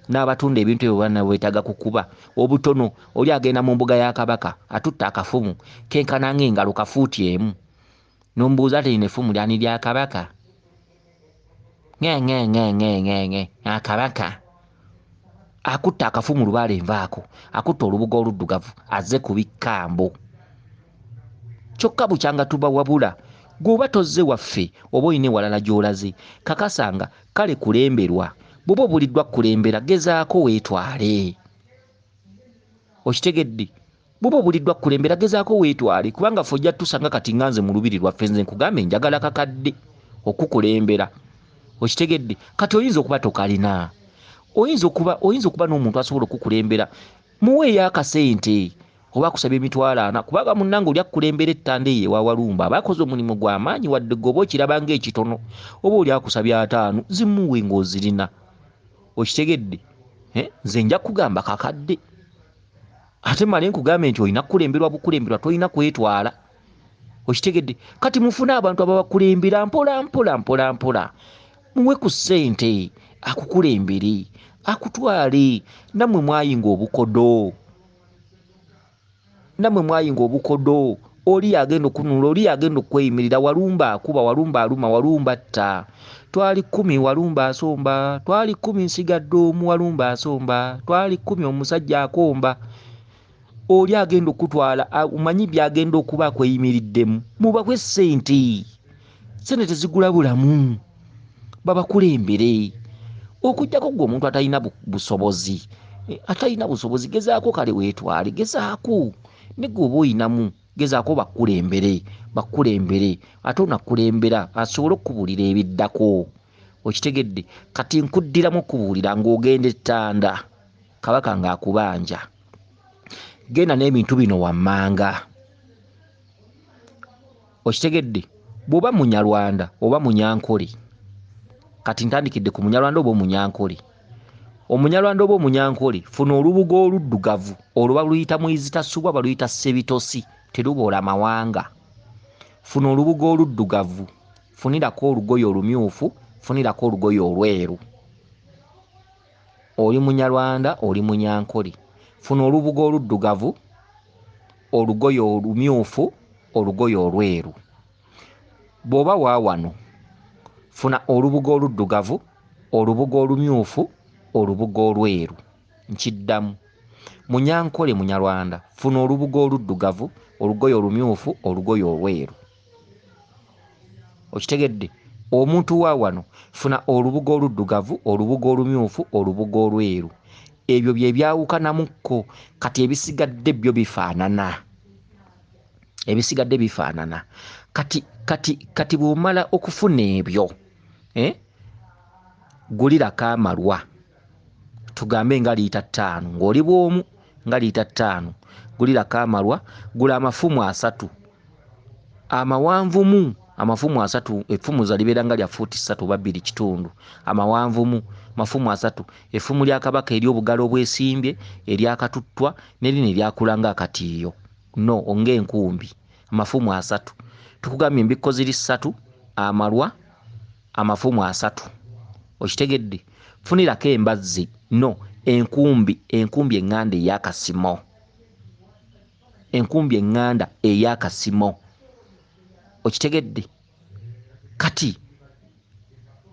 N'abatunda ebintu ebyo bana bwetaaga kukuba. Obutono oli agenda mu mbuga ya Kabaka atutta akafumu kenkana ng'engalo kafuuti emu. N'omubuuza ati lino effumu lyani lya Kabaka? Kabaka akutta akafumu lubaale envaako, akutta olubugo oluddugavu azze kubikka mbo. Kyokka bukyanga tuba wabula gw'oba tozze waffe oba oyina ewalala gy'olaze kakasanga kale kulemberwa. Bw'oba obuliddwa kulembera gezaako weetwale. Okitegedde? Bw'oba obuliddwa kulembera gezaako weetwale kubanga ffe ojja tusanga kati nganze mu lubiri lwaffe nze nkugambe njagala kakadde okukulembera. Okitegedde? Kati oyinza okuba tokalina. Oyinza okuba n'omuntu asobola okukulembera. Muweeyo akasente oba akusaba emitwalo 40 kubanga munnange oli akukulembera ettanda eyo ewa Walumba aba akoze omulimu gw'amaanyi wadde goba okiraba ng'ekitono oba oli akusabya 5 zimuwe ng'ozirina. Okitegedde? Nze nja kugamba kakadde. Ate male nkugambe nti olina kukulemberwa bukulemberwa tolina kwetwala. Okitegedde? Kati mufune abantu ababakulembera mpola. Muwe ku ssente akukulembere akutwale. Nammwe mwayinga obukodo. Oli agenda okunula, oli agenda okweyimirira. Walumba akuba, Walumba aluma, Walumba atta. Twali 10 Walumba asomba, twali 10 nsigadde omu Walumba asomba, twali 10 omusajja akomba. Oli agenda okutwala, omanyi byagenda okuba akweyimiriddemu. Mubawe ssente. Ssente tezigula bulamu. Babakulembere. Okujjako gwe omuntu atalina busobozi. Atalina busobozi gezaako kale weetwale, gezaako. Ne gwe oba oyinamu gezaako bakulembere. Ate onakulembera asobole okubuulira ebiddako. Okitegedde? Kati nkuddiramu okubuulira ng'ogenda ettanda Kabaka ng'akubanja. Genda n'ebintu bino wammanga. Okitegedde? Bw'oba Munyarwanda oba Munyankole. Kati ntandikidde ku Munyarwanda oba Omunyankole. Omunyarwanda oba Omunyankole funa olubugo oluddugavu olwo baluyita Mwizitasubwa baluyita Sebitosi teruboola mawanga. Funa olubugo oluddugavu, funirako olugoye olumyufu, funirako olugoye olweru. Oli Munyarwanda oli Munyankole. Funa olubugo oluddugavu, olugoye olumyufu, olugoye olweru. Bw'oba waawano funa olubugo oluddugavu, olubugo olumyufu, olubugo olweru. Nkiddamu. Munyankole Munyarwanda funa olubugo oluddugavu, olugoye olumyufu, olugoye olweru. Okitegedde? Omuntu wa wano funa olubugo oluddugavu, olubugo olumyufu, olubugo olweru. Ebyo bye byawukanamukko. Kati ebisigadde byo bifaanana. Kati bw'omala okufuna ebyo gulirako amalwa. Tugambe nga liita 5 ng'oli bw'omu nga liita 5. Gulirako amalwa, gula amafumu 3. Amawanvumu amafumu 3, effumu zalibeera nga lya fuuti 3 oba 2 kitundu. Amawanvumu mafumu 3. Effumu lya Kabaka ery'obugalo obwesimbye, eryakatuttwa n'erino eryakula ng'akatiiyo. No, ng'enkumbi. Amafumu 3. Tukugambye embikko ziri 3, amalwa, amafumu 3. Okitegedde? Funirako embazzi. No, enkumbi eŋŋanda ey'akasimo. Enkumbi eŋŋanda ey'akasimo. Okitegedde? Kati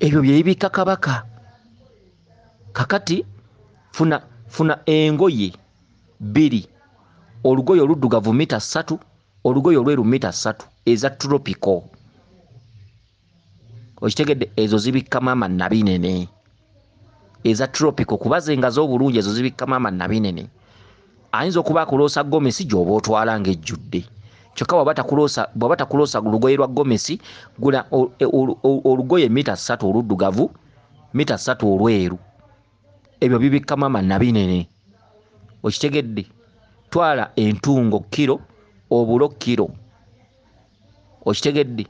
ebyo bye bibikka Kabaka. Kakati funa engoye 2, olugoye oluddugavu mita 3, olugoye olweru mita 3 eza tropical. Okitegedde? Ezo zibikka maama nabinene. Eza tropical kubaze nga z'obulungi ezo zibikka maama nabinene. Ayinza okuba akuloosa gomesi gy'oba otwala ng'ejjudde. kyokka bw'aba takuloosa lugoye lwa gomesi gula olugoye mita 3 oluddugavu mita 3 olweru ebyo bibikka mama nabinene okitegedde twala entungo kilo obulo kilo okitegedde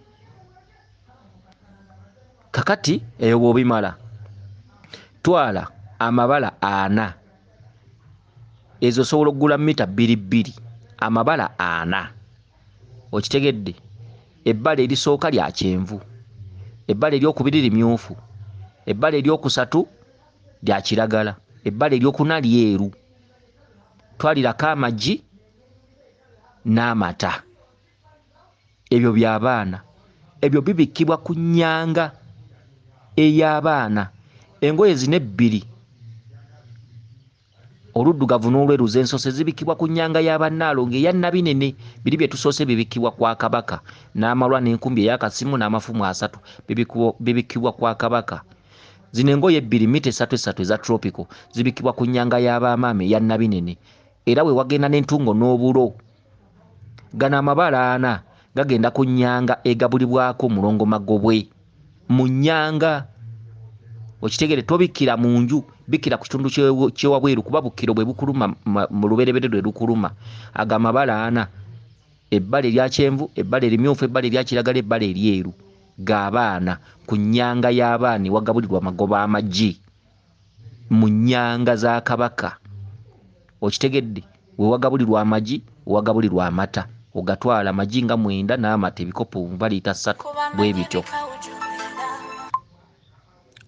kakati eyo bw'obimala twala amabala 4 ezo osobola okugula mita 2 amabala 4 okitegedde ebbala erisooka lya kyenvu ebbala eryokubiri limyufu ebbala eryokusatu lya kiragala ebbala eryokuna lyeru twalirako amagi n'amata ebyo by'abaana ebyo bibikkibwa ku nnyanga ey'abaana engoye zino 2 oluddugavu n'olweru z'ensose zibikkibwa ku nnyanga y'abannaalongo eya nabinene biri bye tusoose bibikkibwa kwa Kabaka n'amalwa n'enkumbi ey'akasimu n'amafumu 3 bibikkibwa kwa Kabaka zino engoye 2 mita 3 eza tropical zibikkibwa ku nnyanga y'abamaama eya nabinene era we wagenda n'entungo n'obulo gano amabala 4 gagenda ku nnyanga egabulibwako mulongo magobwe mu nnyanga okitegere tobikkira mu nju bikkira ku kitundu kyewabweru kuba bukkiro bwe bukuluma mu lubereberye lwe lukuluma aga amabala 4 ebbala erya kyenvu ebbala erimyufu ebbala erya kiragala ebbala eryeru g'abaana ku nnyanga y'abaana wagabulirwa magoba amagi mu nnyanga za Kabaka okitegedde we wagabulirwa amagi wagabulirwa amata ogatwala amagi nga 9 n'amata ebikopo 2 liita 3 bwe bityo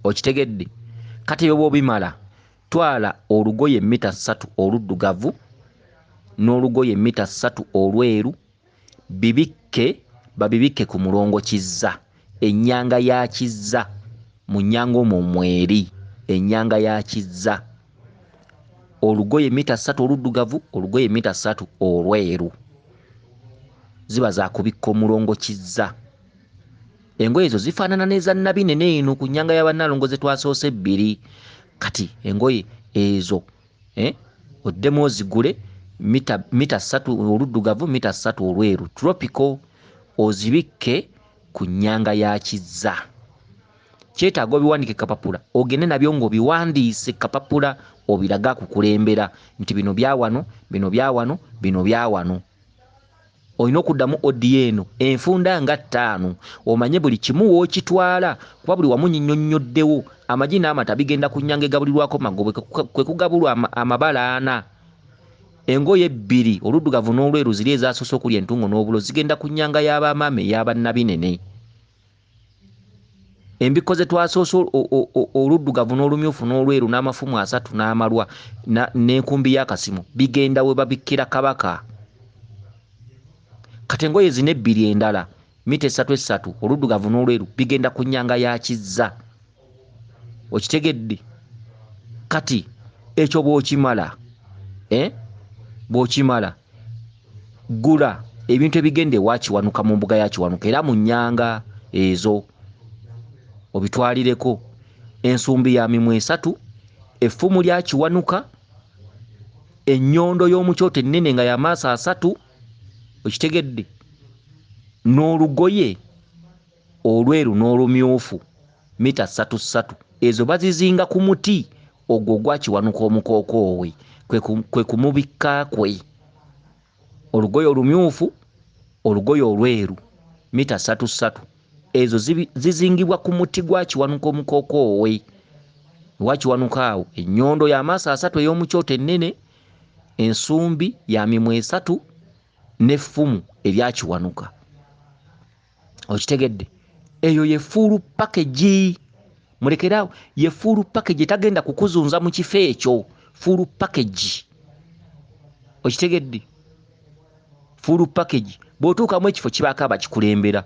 okitegedde kati ebyo bw'obimala twala olugoye mita 3 oluddugavu n'olugoye mita 3 olweru babibikke ku mulongo kizza ennyanga ya kizza mu nnyanga omwo mweri ennyanga ya kizza olugoye mita 3 oluddugavu olugoye mita 3 olweru ziba za kubikka omulongo kizza engoye ezo zifaanana n'eza nabinene eno ku nnyanga y'abannaalongo ze twasoose 2 kati engoye ezo oddemu ozigule mita 3 oluddugavu mita 3 olweru tropical ozibikke ku nnyanga ya kizza kyetaaga obiwandike kapapula ogende nabyo ng'obiwandiise kapapula obiraga kukulembera nti bino byawano bino byawano bino byawano olina okuddamu odi eno enfunda nga 5 omanye buli kimu wookitwala kuba buli wamu nnyonnyoddewo amagi n'amata bigenda ku nnyanga egabulirwako magobwe kwe kugabulwa amabala 4 engoye 2 oluddugavu n'olweru ziri ezasoose okuli entungo n'obulo zigenda ku nnyanga y'abamaama ey'abannabinene embiko ze twasoose oluddugavu n'olumyufu n'olweru n'amafumu 3 n'amalwa n'enkumbi y'akasimu bigenda we babikkira Kabaka kati engoye zino 2 endala mita 3 oluddugavu n'olweru bigenda ku nnyanga ya kizza okitegedde kati ekyo bw'okimala bw'okimala gula ebintu ebigenda ewa Kiwanuka mu mbuga ya Kiwanuka era mu nnyanga ezo obitwalireko ensumbi ya mimwe 3 effumu lya Kiwanuka ennyondo y'omukyoto ennene nga y'amaaso 3 okitegedde n'olugoye olweru n'olumyufu mita 3 ezo bazizinga ku muti ogwo gwa Kiwanuka omukookoowe kwe kumubikka kwe olugoye olumyufu olugoye olweru mita 3 ezo zizingibwa ku muti gwa Kiwanuka omukookoowe wa Kiwanuka awo ennyondo y'amaaso 3 ey'omukyoto ennene ensumbi ya mimwe 3 n'effumu erya Kiwanuka okitegedde eyo ye full package mulekeraawo ye full package tagenda kukuzunza mu kifo ekyo full package okitegedde full package bw'otuukamu ekifo kibaako abakikulembera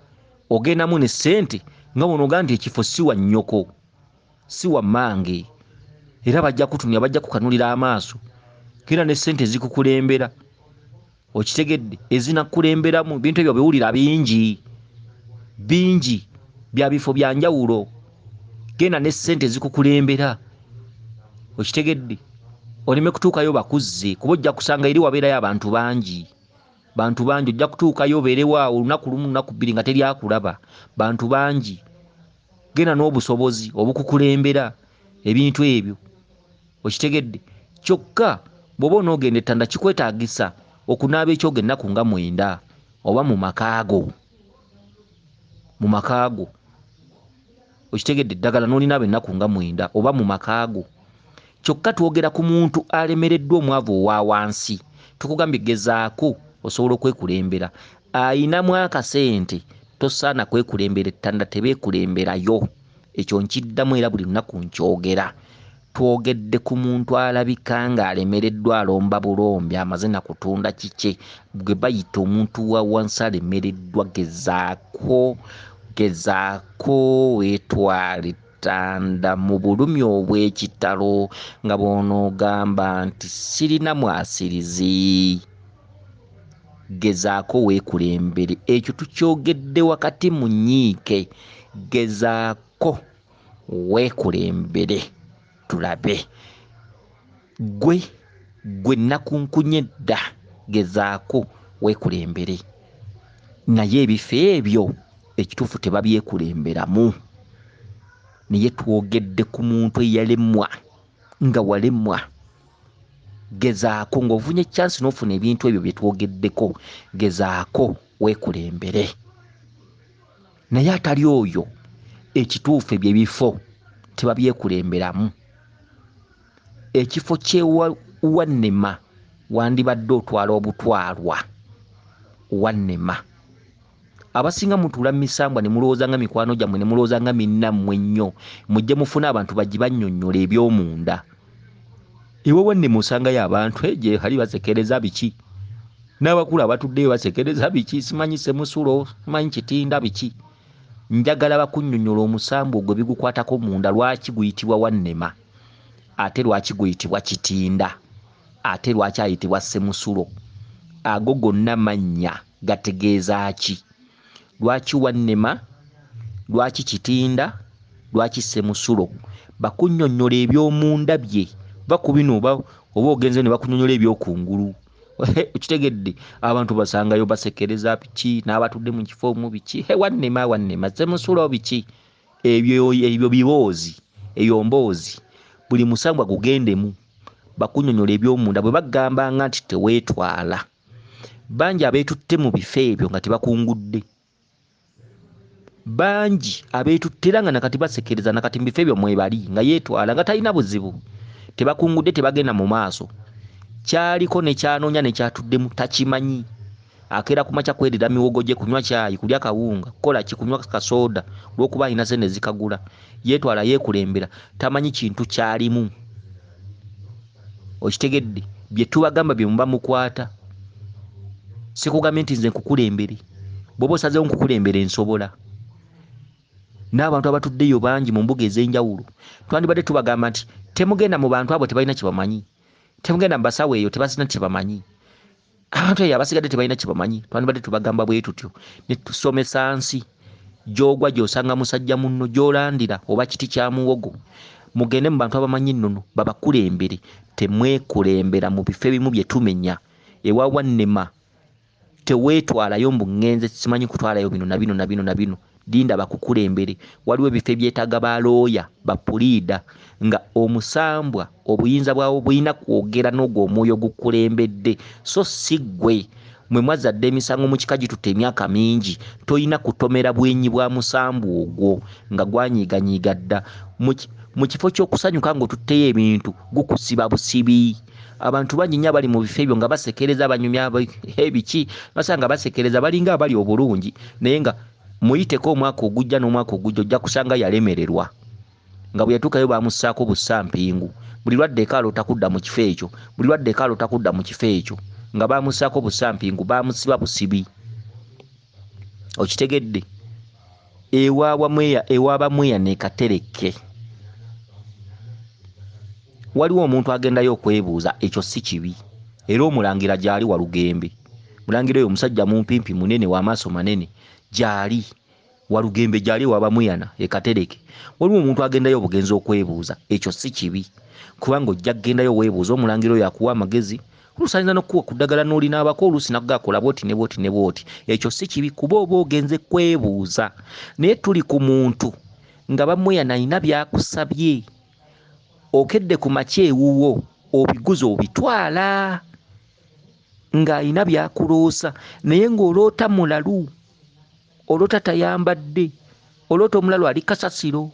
ogendamu ne ssente nga wonoga nti ekifo si wa nnyoko si wa mmange era bajja kutumya bajja kukanulira amaaso kera ne ssente zikukulembera okitegedde ezinakulemberamu bintu ebyo biwulira bingi bya bifo bya njawulo genda ne ssente zikukulembera okitegedde oleme kutuukayo bakuzze kuba ojja kusanga eri wabeerayo abantu bangi bantu bangi ojja kutuukayo obeerewaawo olunaku lumu lunaku bbiri nga teryakulaba. Bantu bangi genda n'obusobozi obukukulembera ebintu ebyo okitegedde. Kyokka bw'oba onoogenda ettanda kikwetaagisa okunaaba ekyoga ennaku nga 9 oba mu makaago okitegedde, eddagala n'olinaaba ennaku nga 9 oba mu makaago. Kyokka twogera ku muntu alemereddwa omwavu owa wansi, tukugambye gezaako osobola okwekulembera. Ayinamu akasente tosaana kwekulembera ettanda, tebeekulemberayo. Ekyo nkiddamu era buli lunaku nkyogera. Twogedde ku muntu alabika ng'alemereddwa alomba bulombi amaze na kutunda kike, gwe bayita omuntu wa wansi alemereddwa. Gezaako weetwale ettanda mu bulumi obw'ekitalo nga bw'onoogamba nti sirina mwasirizi. Gezaako weekulembere. Ekyo tukyogedde wakati mu nnyiike. Gezaako weekulembere tulabe. Ggwe nakunkunye dda, gezaako weekulembere. Naye ebifo ebyo ekituufu tebabyekulemberamu. Naye twogedde ku muntu eyalemwa nga walemwa. Gezaako ng'ovunye chance n'ofuna ebintu ebyo bye twogeddeko. Gezaako weekulembere. Naye atali oyo ekituufu ebyo ebifo tebabyekulemberamu. Ekifo ky'ewannema wandibadde otwala obutwalwa wannema. Abasinga mutuula mu misambwa ne mulowooza nga mikwano gyammwe, ne mulowooza nga minnammwe ennyo, mujje mufune abantu bajje bannyonnyola eby'omunda. Ewe wannema osangayo abantu gye bali basekereza biki, n'abakulu abatuddeyo basekereza biki, simanyi semusulo, simanyi kitinda biki. Njagala bakunnyonnyola omusambwa ogwo bigukwatako munda, lwaki guyitibwa wannema, ate lwaki guyitibwa kitinda, ate lwaki ayitibwa semusulo. Ago gonna mannya gategeeza ki? Lwaki wannema, lwaki kitinda, lwaki semusulo? Bakunnyonnyola eby'omunda bye. Bakubino oba ogenze ne bakunnyonnyola eby'okungulu. Okitegedde, abantu basangayo basekereza biki, n'abatudde mu kifo mu biki. Wannema, semusulo biki? Ebyo biboozi, eyo mboozi. Buli musambwa gugendemu bakunnyonnyola eby'omunda. Bwe bagambanga nti teweetwala, bangi abeetutte mu bifo ebyo nga tebakungudde. Bangi abeetutte era nga nakati basekereza, nakati mu bifo ebyo mwebali nga yeetwala nga talina buzibu. Tebakungudde, tebagenda mu maaso. Kyaliko ne kyanoonya ne kyatuddemu takimanyi. Akeera ku makya kwerera miwogo gye, kunywa caayi, kulya kawunga, kukola ki, kunywa kasooda, olw'okuba alina sente zikagula. Yeetwala yeekulembera, tamanyi kintu kyalimu. Okitegedde, bye tubagamba bye muba mukwata. Sikugambye nti nze nkukulembere. Bw'oba osazeewo nkukulembere nsobola. N'abantu abatuddeyo bangi mu mbuga ez'enjawulo twandibadde tubagamba nti temugenda mu bantu abo tebalina kye bamanyi. Temugenda mu basawo eyo tebasina kye bamanyi. Abantu eyo abasigadde tebalina kye bamanyi. Twandibadde tubagamba bwe tutyo. Ne tusomesa nsi. Gy'ogwa gy'osanga musajja munno, gy'olandira oba kiti kya muwogo. Mugende mu bantu abamanyi nnono babakulembere. Temwekulembera mu bifo ebimu bye tumenya. Ewa wannema teweetwalayo mbu ngenze simanyi kutwalayo bino na bino na bino na bino. Dinda bakukulembere. Waliwo ebifo ebyetaaga balooya, bapuliida, nga omusambwa obuyinza bwawo bulina kwogera n'ogwo omwoyo gukulembedde. So si ggwe mwe mwazadde emisango mu kika gitutte emyaka mingi, toyina kutomera bwenyi bwa musambwa ogwo nga gwanyiiganyiiga dda. Mu kifo ky'okusanyuka ng'otutteyo ebintu gukusiba busibi. Abantu bangi nnyo abali mu bifo ebyo nga basekereza banyumya ebiki, basanga basekereza balinga abali obulungi, naye nga muyiteko omwaka ogujja n'omwaka ogujja ojja kusanga yalemererwa. Nga bwe yatuukayo baamussaako bussampingu. Buli lwadde ekaalo takudda mu kifo ekyo, buli lwadde ekaalo takudda mu kifo ekyo, nga baamussaako bussampingu, baamusiba busibi. Okitegedde, ewaabamweya ne Katereke waliwo omuntu agendayo okwebuuza, ekyo si kibi. Era Omulangira gyali Walugembe, Mulangira oyo omusajja mumpimpi munene w'amaaso manene, gyali Walugembe, gyali wabamuyana Katereke. Waliwo omuntu agendayo obugenzi okwebuuza, ekyo si kibi. Kubanga ojja kugendayo weebuuza, Omulangira oyo akuwa amagezi, olusanyiza n'okuwa ku ddagala n'olinaabako oluusi nagakola bwoti ne bwoti ne bwoti. Ekyo si kibi kuba oba ogenze kwebuuza. Naye tuli ku muntu nga bamweyana alina byakusabye, okedde ku makya ewuwo obiguza obitwala ng'alina byakuloosa, naye ng'oloota mulalu, oloota tayambadde, oloota omulalu ali kasasiro,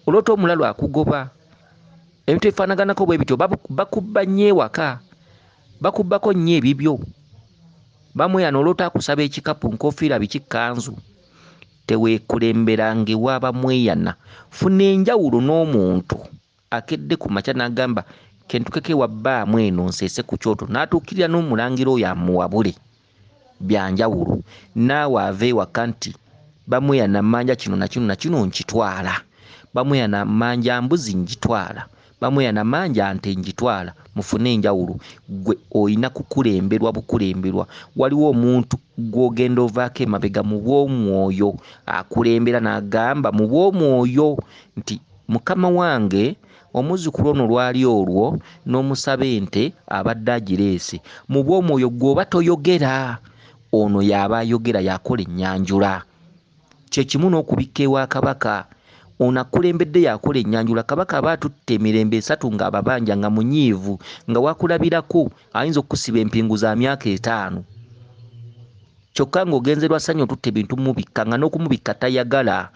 oloota omulalu akugoba. Ebintu ebifaanaganako bwe bityo bakubba nnyo ewaka, bakubbako nnyo ebibyo. Bamweyana oloota akusaba ekikapu, nkofiira, biki, kkanzu. Teweekulemberanga ewa bamweyana. Funa enjawulo n'omuntu akedde ku makya n'agamba kentukeko ewa bbaamu eno nseese ku kyoto, n'atuukirira n'omulangira oyo amuwabule. Byanjawulo. Naawe ava ewaka nti bamweyana mmanja kino na kino na kino nkitwala, bamweyana mmanja mbuzi ngitwala, bamweyana mmanja nte ngitwala. Mufune enjawulo. Ggwe olina kukulemberwa bukulemberwa. Waliwo omuntu gw'ogenda ovaako emabega mu bw'omwoyo akulembera n'agamba mu bw'omwoyo nti mukama wange omuzzukulu ono lwali olwo n'omusaba ente abadde agireese. Mu bw'omwoyo gw'oba toyogera, ono y'aba ayogera, yakola ennyanjula. Kye kimu n'okubikka ewa Kabaka. Ono akulembedde yakola ennyanjula. Kabaka aba atutte emirembe esatu ng'ababanja nga munyiivu, nga wakulabirako ayinza okukusiba empingu za myaka 5. Kyokka ng'ogenze lwasanyo otutte ebintu mubikka, nga n'okumubikka tayagala,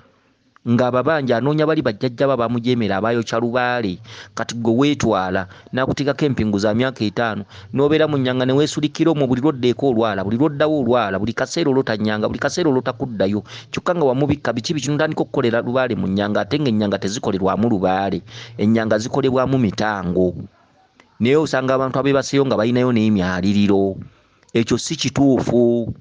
ng'ababanja anoonya bali bajjajja ba bamujeemera abayokya lubaale. Kati gwe weetwala n'akutikako empingu za myaka 5, n'obeera mu nnyanga ne weesulikira omwo buli lwoddeeko olwala, buli lwoddawo olwala, buli kaseera olota nnyanga, buli kaseera olota kuddayo. Kyokka nga wamubikka biki biki n'otandika okukolera lubaale mu nnyanga, ate ng'ennyanga tezikolerwamu lubaale, ennyanga zikolebwamu mitango. Naye osanga abantu abeebaseeyo nga balinayo n'emyaliriro. Ekyo si kituufu.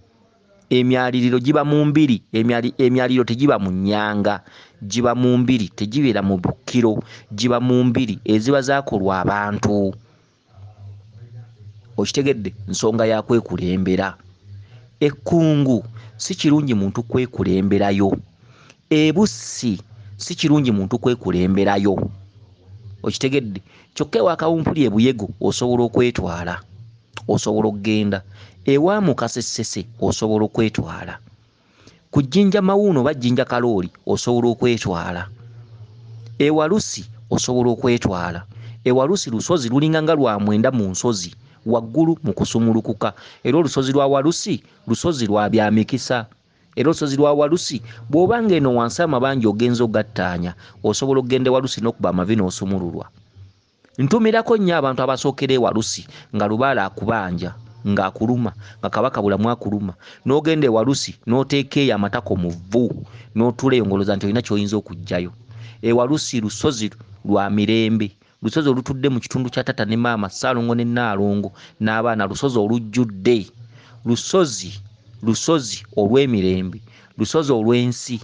Emyaliriro giba mu mbiri, emyaliriro tegiba mu nnyanga, giba mu mbiri, tegibeera mu bukkiro, giba mu mbiri eziba zaakolwa abantu. Okitegedde? Nsonga ya kwekulembera. Ekkungu si kirungi muntu kwekulemberayo. Ebussi si kirungi muntu kwekulemberayo. Okitegedde? Kyokka ewa kawumpuli ebuyego osobola okwetwala, osobola okgenda. Ewa mukasesese osobola okwetwala. Ku jjinja mawuuno oba jjinja kalooli osobola okwetwala. Ewalusi osobola okwetwala. Ewalusi lusozi lulinga nga lwa mwenda mu nsozi, waggulu mu kusumulukuka. Era olusozi lwa Walusi lusozi lwa bya mikisa. Era olusozi lwa Walusi bw'obanga eno wansi amabanja ogenza ogattaanya, osobola okgenda Walusi n'okuba amavi n'osumululwa. Ntumirako nnyo abantu abasookera Walusi nga lubaale akubanja, ng'akuluma, nga Kabaka bulamu akuluma, n'ogenda Walusi n'oteeka eyo amatako mu vvu, n'otuula eyo ng'olowooza nti olina ky'oyinza okuggyayo. Walusi lusozi lwa mirembe, lusozi olutudde mu kitundu kya tata ne maama, Ssaalongo ne Nnaalongo n'abaana, lusozi olujjudde, lusozi olw'emirembe, lusozi olw'ensi,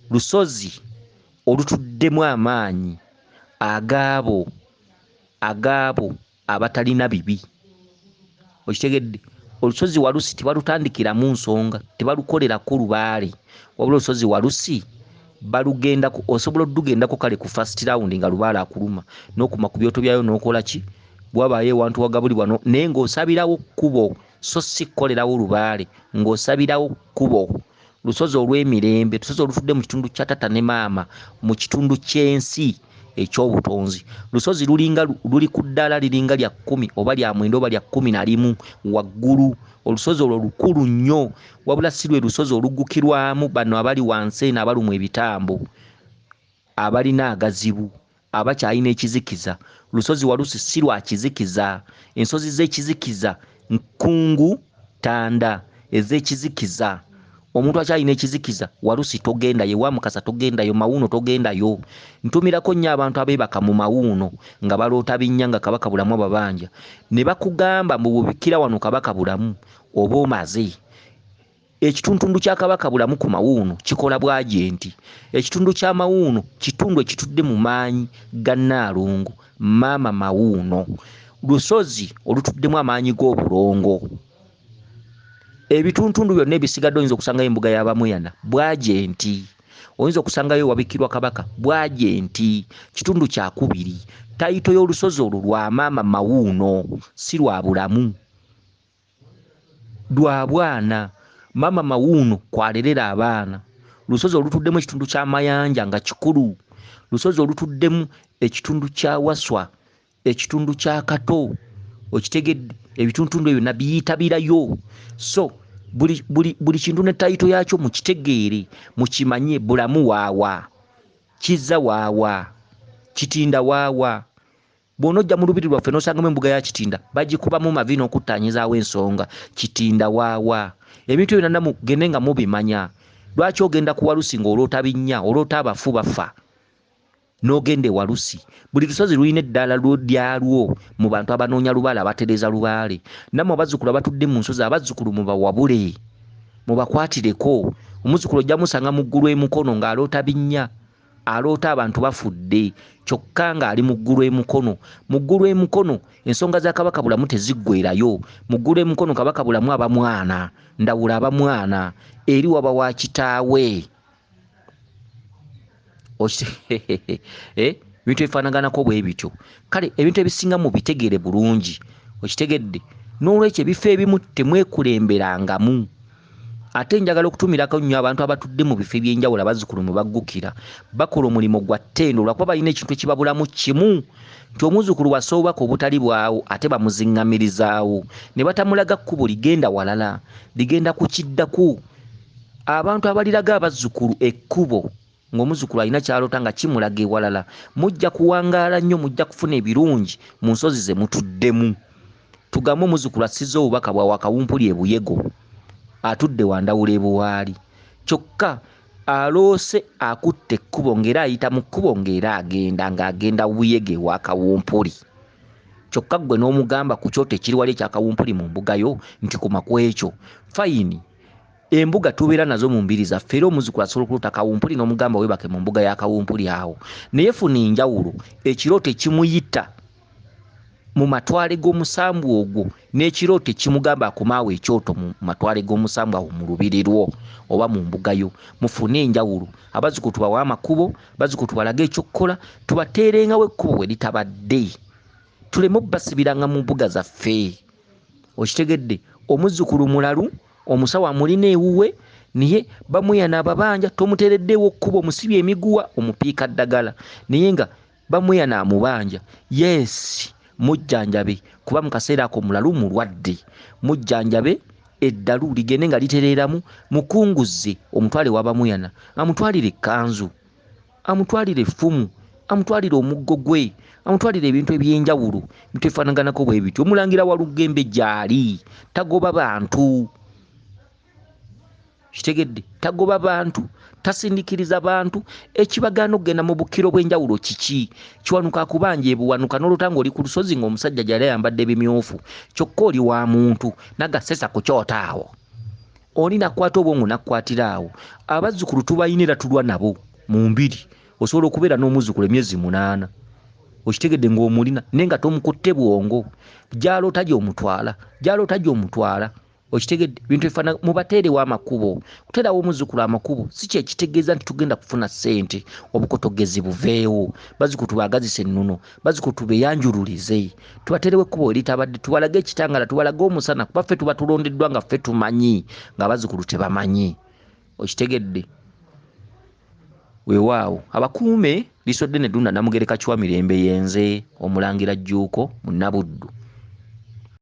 lusozi olutuddemu amaanyi agaabo abatalina bibi. Okitegedde? Olusozi Walusi tebalutandikiramu nsonga, tebalukolerako lubaale, wabula olusozi Walusi balugendako, osobola oddugendako kale ku first round nga lubaale akuluma, n'okuma ku byoto byayo n'okola ki, bwabaayo ewantu wagabulibwa, naye ng'osabirawo kkubo, so si kukolerawo lubaale, ng'osabirawo kkubo. Lusozi olw'emirembe, lusozi olutudde mu kitundu kya tata ne maama, mu kitundu ky'ensi ekyobutonzi. Lusozi luli ku ddaala liringa lya 10 oba lya 9 oba lya 11 waggulu. Olusozi olwo lukulu nnyo, wabula si lwe lusozi oluggukirwamu bano abali wansi eno abalumwa ebitambo, abalina agazibu, abakyalina ekizikiza. Lusozi Walusi si lwa kizikiza. Ensozi z'ekizikiza Nkungu, Tanda, ez'ekizikiza. Omuntu akyalina ekizikiza Walusi togendayo, wa Mukasa togendayo, Mawuuno togendayo. Ntumirako nnyo abantu abeebaka mu Mawuuno nga baloota binnya nga Kabaka bulamu ababanja, ne bakugamba mbu bubikira wano Kabaka bulamu oba omaze. Ekitundu kya Kabaka bulamu ku Mawuuno kikola bw'agenti. Ekitundu kya Mawuuno kitundu ekitudde mu maanyi ga Nnaalongo, maama Mawuuno, lusozi olutuddemu amaanyi g'obulongo. Ebitundu byonna ebisigadde oyinza okusangayo embuga y'Abamweyana bw'agenti, oyinza okusangayo wabikirwa Kabaka bw'agenti. Kitundu kyakubiri tayito y'olusozi olwo lwa maama Mawuuno, si lwa bulamu, lwa bwana. Maama Mawuuno kwalerera abaana. Lusozi olutuddemu ekitundu ky'amayanja nga kikulu, lusozi olutuddemu ekitundu kya Waswa, ekitundu kya Kato, okitegedde, ebitundu ebyo nabiyita birayo. So buli kintu ne tayito yakyo mukitegeere, mukimanye. Bulamu waawa, kizza waawa, Kitinda waawa. Bw'onojja mu lubiri lwaffe n'osangamu embuga ya Kitinda bagikubamu mavi n'okuttaanyizaawo ensonga. Kitinda waawa. Ebintu ebyo mugende nga mubimanya. Lwaki ogenda ku Walusi ng'oloota binnya, oloota abafu bafa n'ogenda e Walusi? Buli lusozi lulina eddaala lyalwo mu bantu abanoonya lubaale abatereeza lubaale. Nammwe abazzukulu abatudde mu nsozi, abazzukulu mubawabule, mubakwatireko. Omuzzukulu ojja musanga mu ggulu emukono ng'aloota binnya, aloota abantu bafudde, kyokka ng'ali mu ggulu emukono. Mu ggulu emukono ensonga za Kabaka Bulamu teziggwerayo. Mu ggulu emukono Kabaka Bulamu aba mwana, Ndawula aba mwana, eri waba wa kitaawe. Ebintu ebifaanaganako bwe bityo. Kale ebintu ebisinga mu bitegeere bulungi, okitegedde. N'olwekyo ebifo ebimu temwekulemberangamu. Ate njagala okutumirako nnyo abantu abatudde mu bifo eby'enjawulo, abazzukulu mwe baggukira, bakola omulimu gwa ttendo lwakuba balina ekintu ekibabulamu kimu, nti omuzzukulu wasoobako obutali bwawo ate bamuziŋŋamirizaawo, ne batamulaga kkubo ligenda walala, ligenda ku kiddaku. Abantu abaliraga abazzukulu ekkubo ng'omuzzukulu alina kyaloota nga kimulaga ewalala, mujja kuwangaala nnyo, mujja kufuna ebirungi mu nsozi ze mutuddemu. Tugambe omuzzukulu assizza obubaka bwa wakawumpuli e Buyego, atudde wa Ndawula e Buwaali, kyokka aloose akutte ekkubo ng'era ayita mu kkubo ng'era ng'agenda Buyege wa Kawumpuli. Kyokka ggwe n'omugamba ku kyoto ekiri wali ekya Kawumpuli mu mbuga yo nti kuma ku ekyo. Fayini, embuga tubeera nazo mu mbiri zaffe, era omuzzukulu asobola okuloota Kawumpuli n'omugamba weebake mu mbuga ya Kawumpuli awo. Naye funa enjawulo, ekirooto ekimuyita mu matwale g'omusambu ogwo n'ekirooto ekimugamba akomaawo ekyoto mu matwale g'omusambu awo mu lubiri lwo oba mu mbuga yo. Mufune enjawulo. Abazzukulu tubawe amakubo, bazzukulu tubalage ekyokukola, tubateerengawo ekkubo bwe litabadde, tuleme obbasibiranga mu mbuga zaffe. Okitegedde, omuzzukulu mulalu, omusawo amulina ewuwe, naye bamweyana ababanja, tomuteereddeewo kkubo, omusibye emiguwa, omupiika ddagala, naye nga bamweyana amubanja. Yes, mujjanjabe, kuba mu kaseera ako mulalu mulwadde. Mujjanjabe, eddalu ligende nga litereeramu, mukunguze omutwale w'abamuyana, amutwalire ekkanzu, amutwalire effumu, amutwalire omuggo gwe, amutwalire ebintu eby'enjawulo, bintu ebifaanaganako bwe bityo. Omulangira Waluggembe gy'ali tagoba bantu, kitegedde, tagoba bantu, tasindikiriza bantu. Ekibagaana okugenda mu bukkiro bw'enjawulo kiki? Kiwanuka akubanja ebuwanuka n'olota ng'oli ku lusozi ng'omusajja gy'ali ayambadde bimyufu, kyokka oli wa muntu nagasesa ku kyoto awo, oli nakwata obwongo nakkwatira awo. Abazzukulu tubayina era tulwa nabo mu mbiri. Osobola okubeera n'omuzzukulu emyezi 8, okitegedde ng'omulina naye nga tomukutte bwongo, gy'aloota gy'omutwala, gy'aloota gy'omutwala. Okitegedde, bintu ebifaana. Mubateerewo amakubo. Kuteerawo omuzzukulu amakubo si kye kitegeeza nti tugenda kufuna ssente, obukotogezi buveewo. Bazzukulu tubaagazise ennono, bazzukulu tubeeyanjululize, tubateerewo ekkubo eritabadde, tubalage ekitangala, tubalage omusana, kuba ffe tuba tulondeddwa nga ffe tumanyi, ng'abazzukulu tebamanyi. Okitegedde, weewaawo abakuume Liiso ddene Ddunda Namugereka Kiwa Mirembe yenze Omulangira Jjuuko Munabuddu.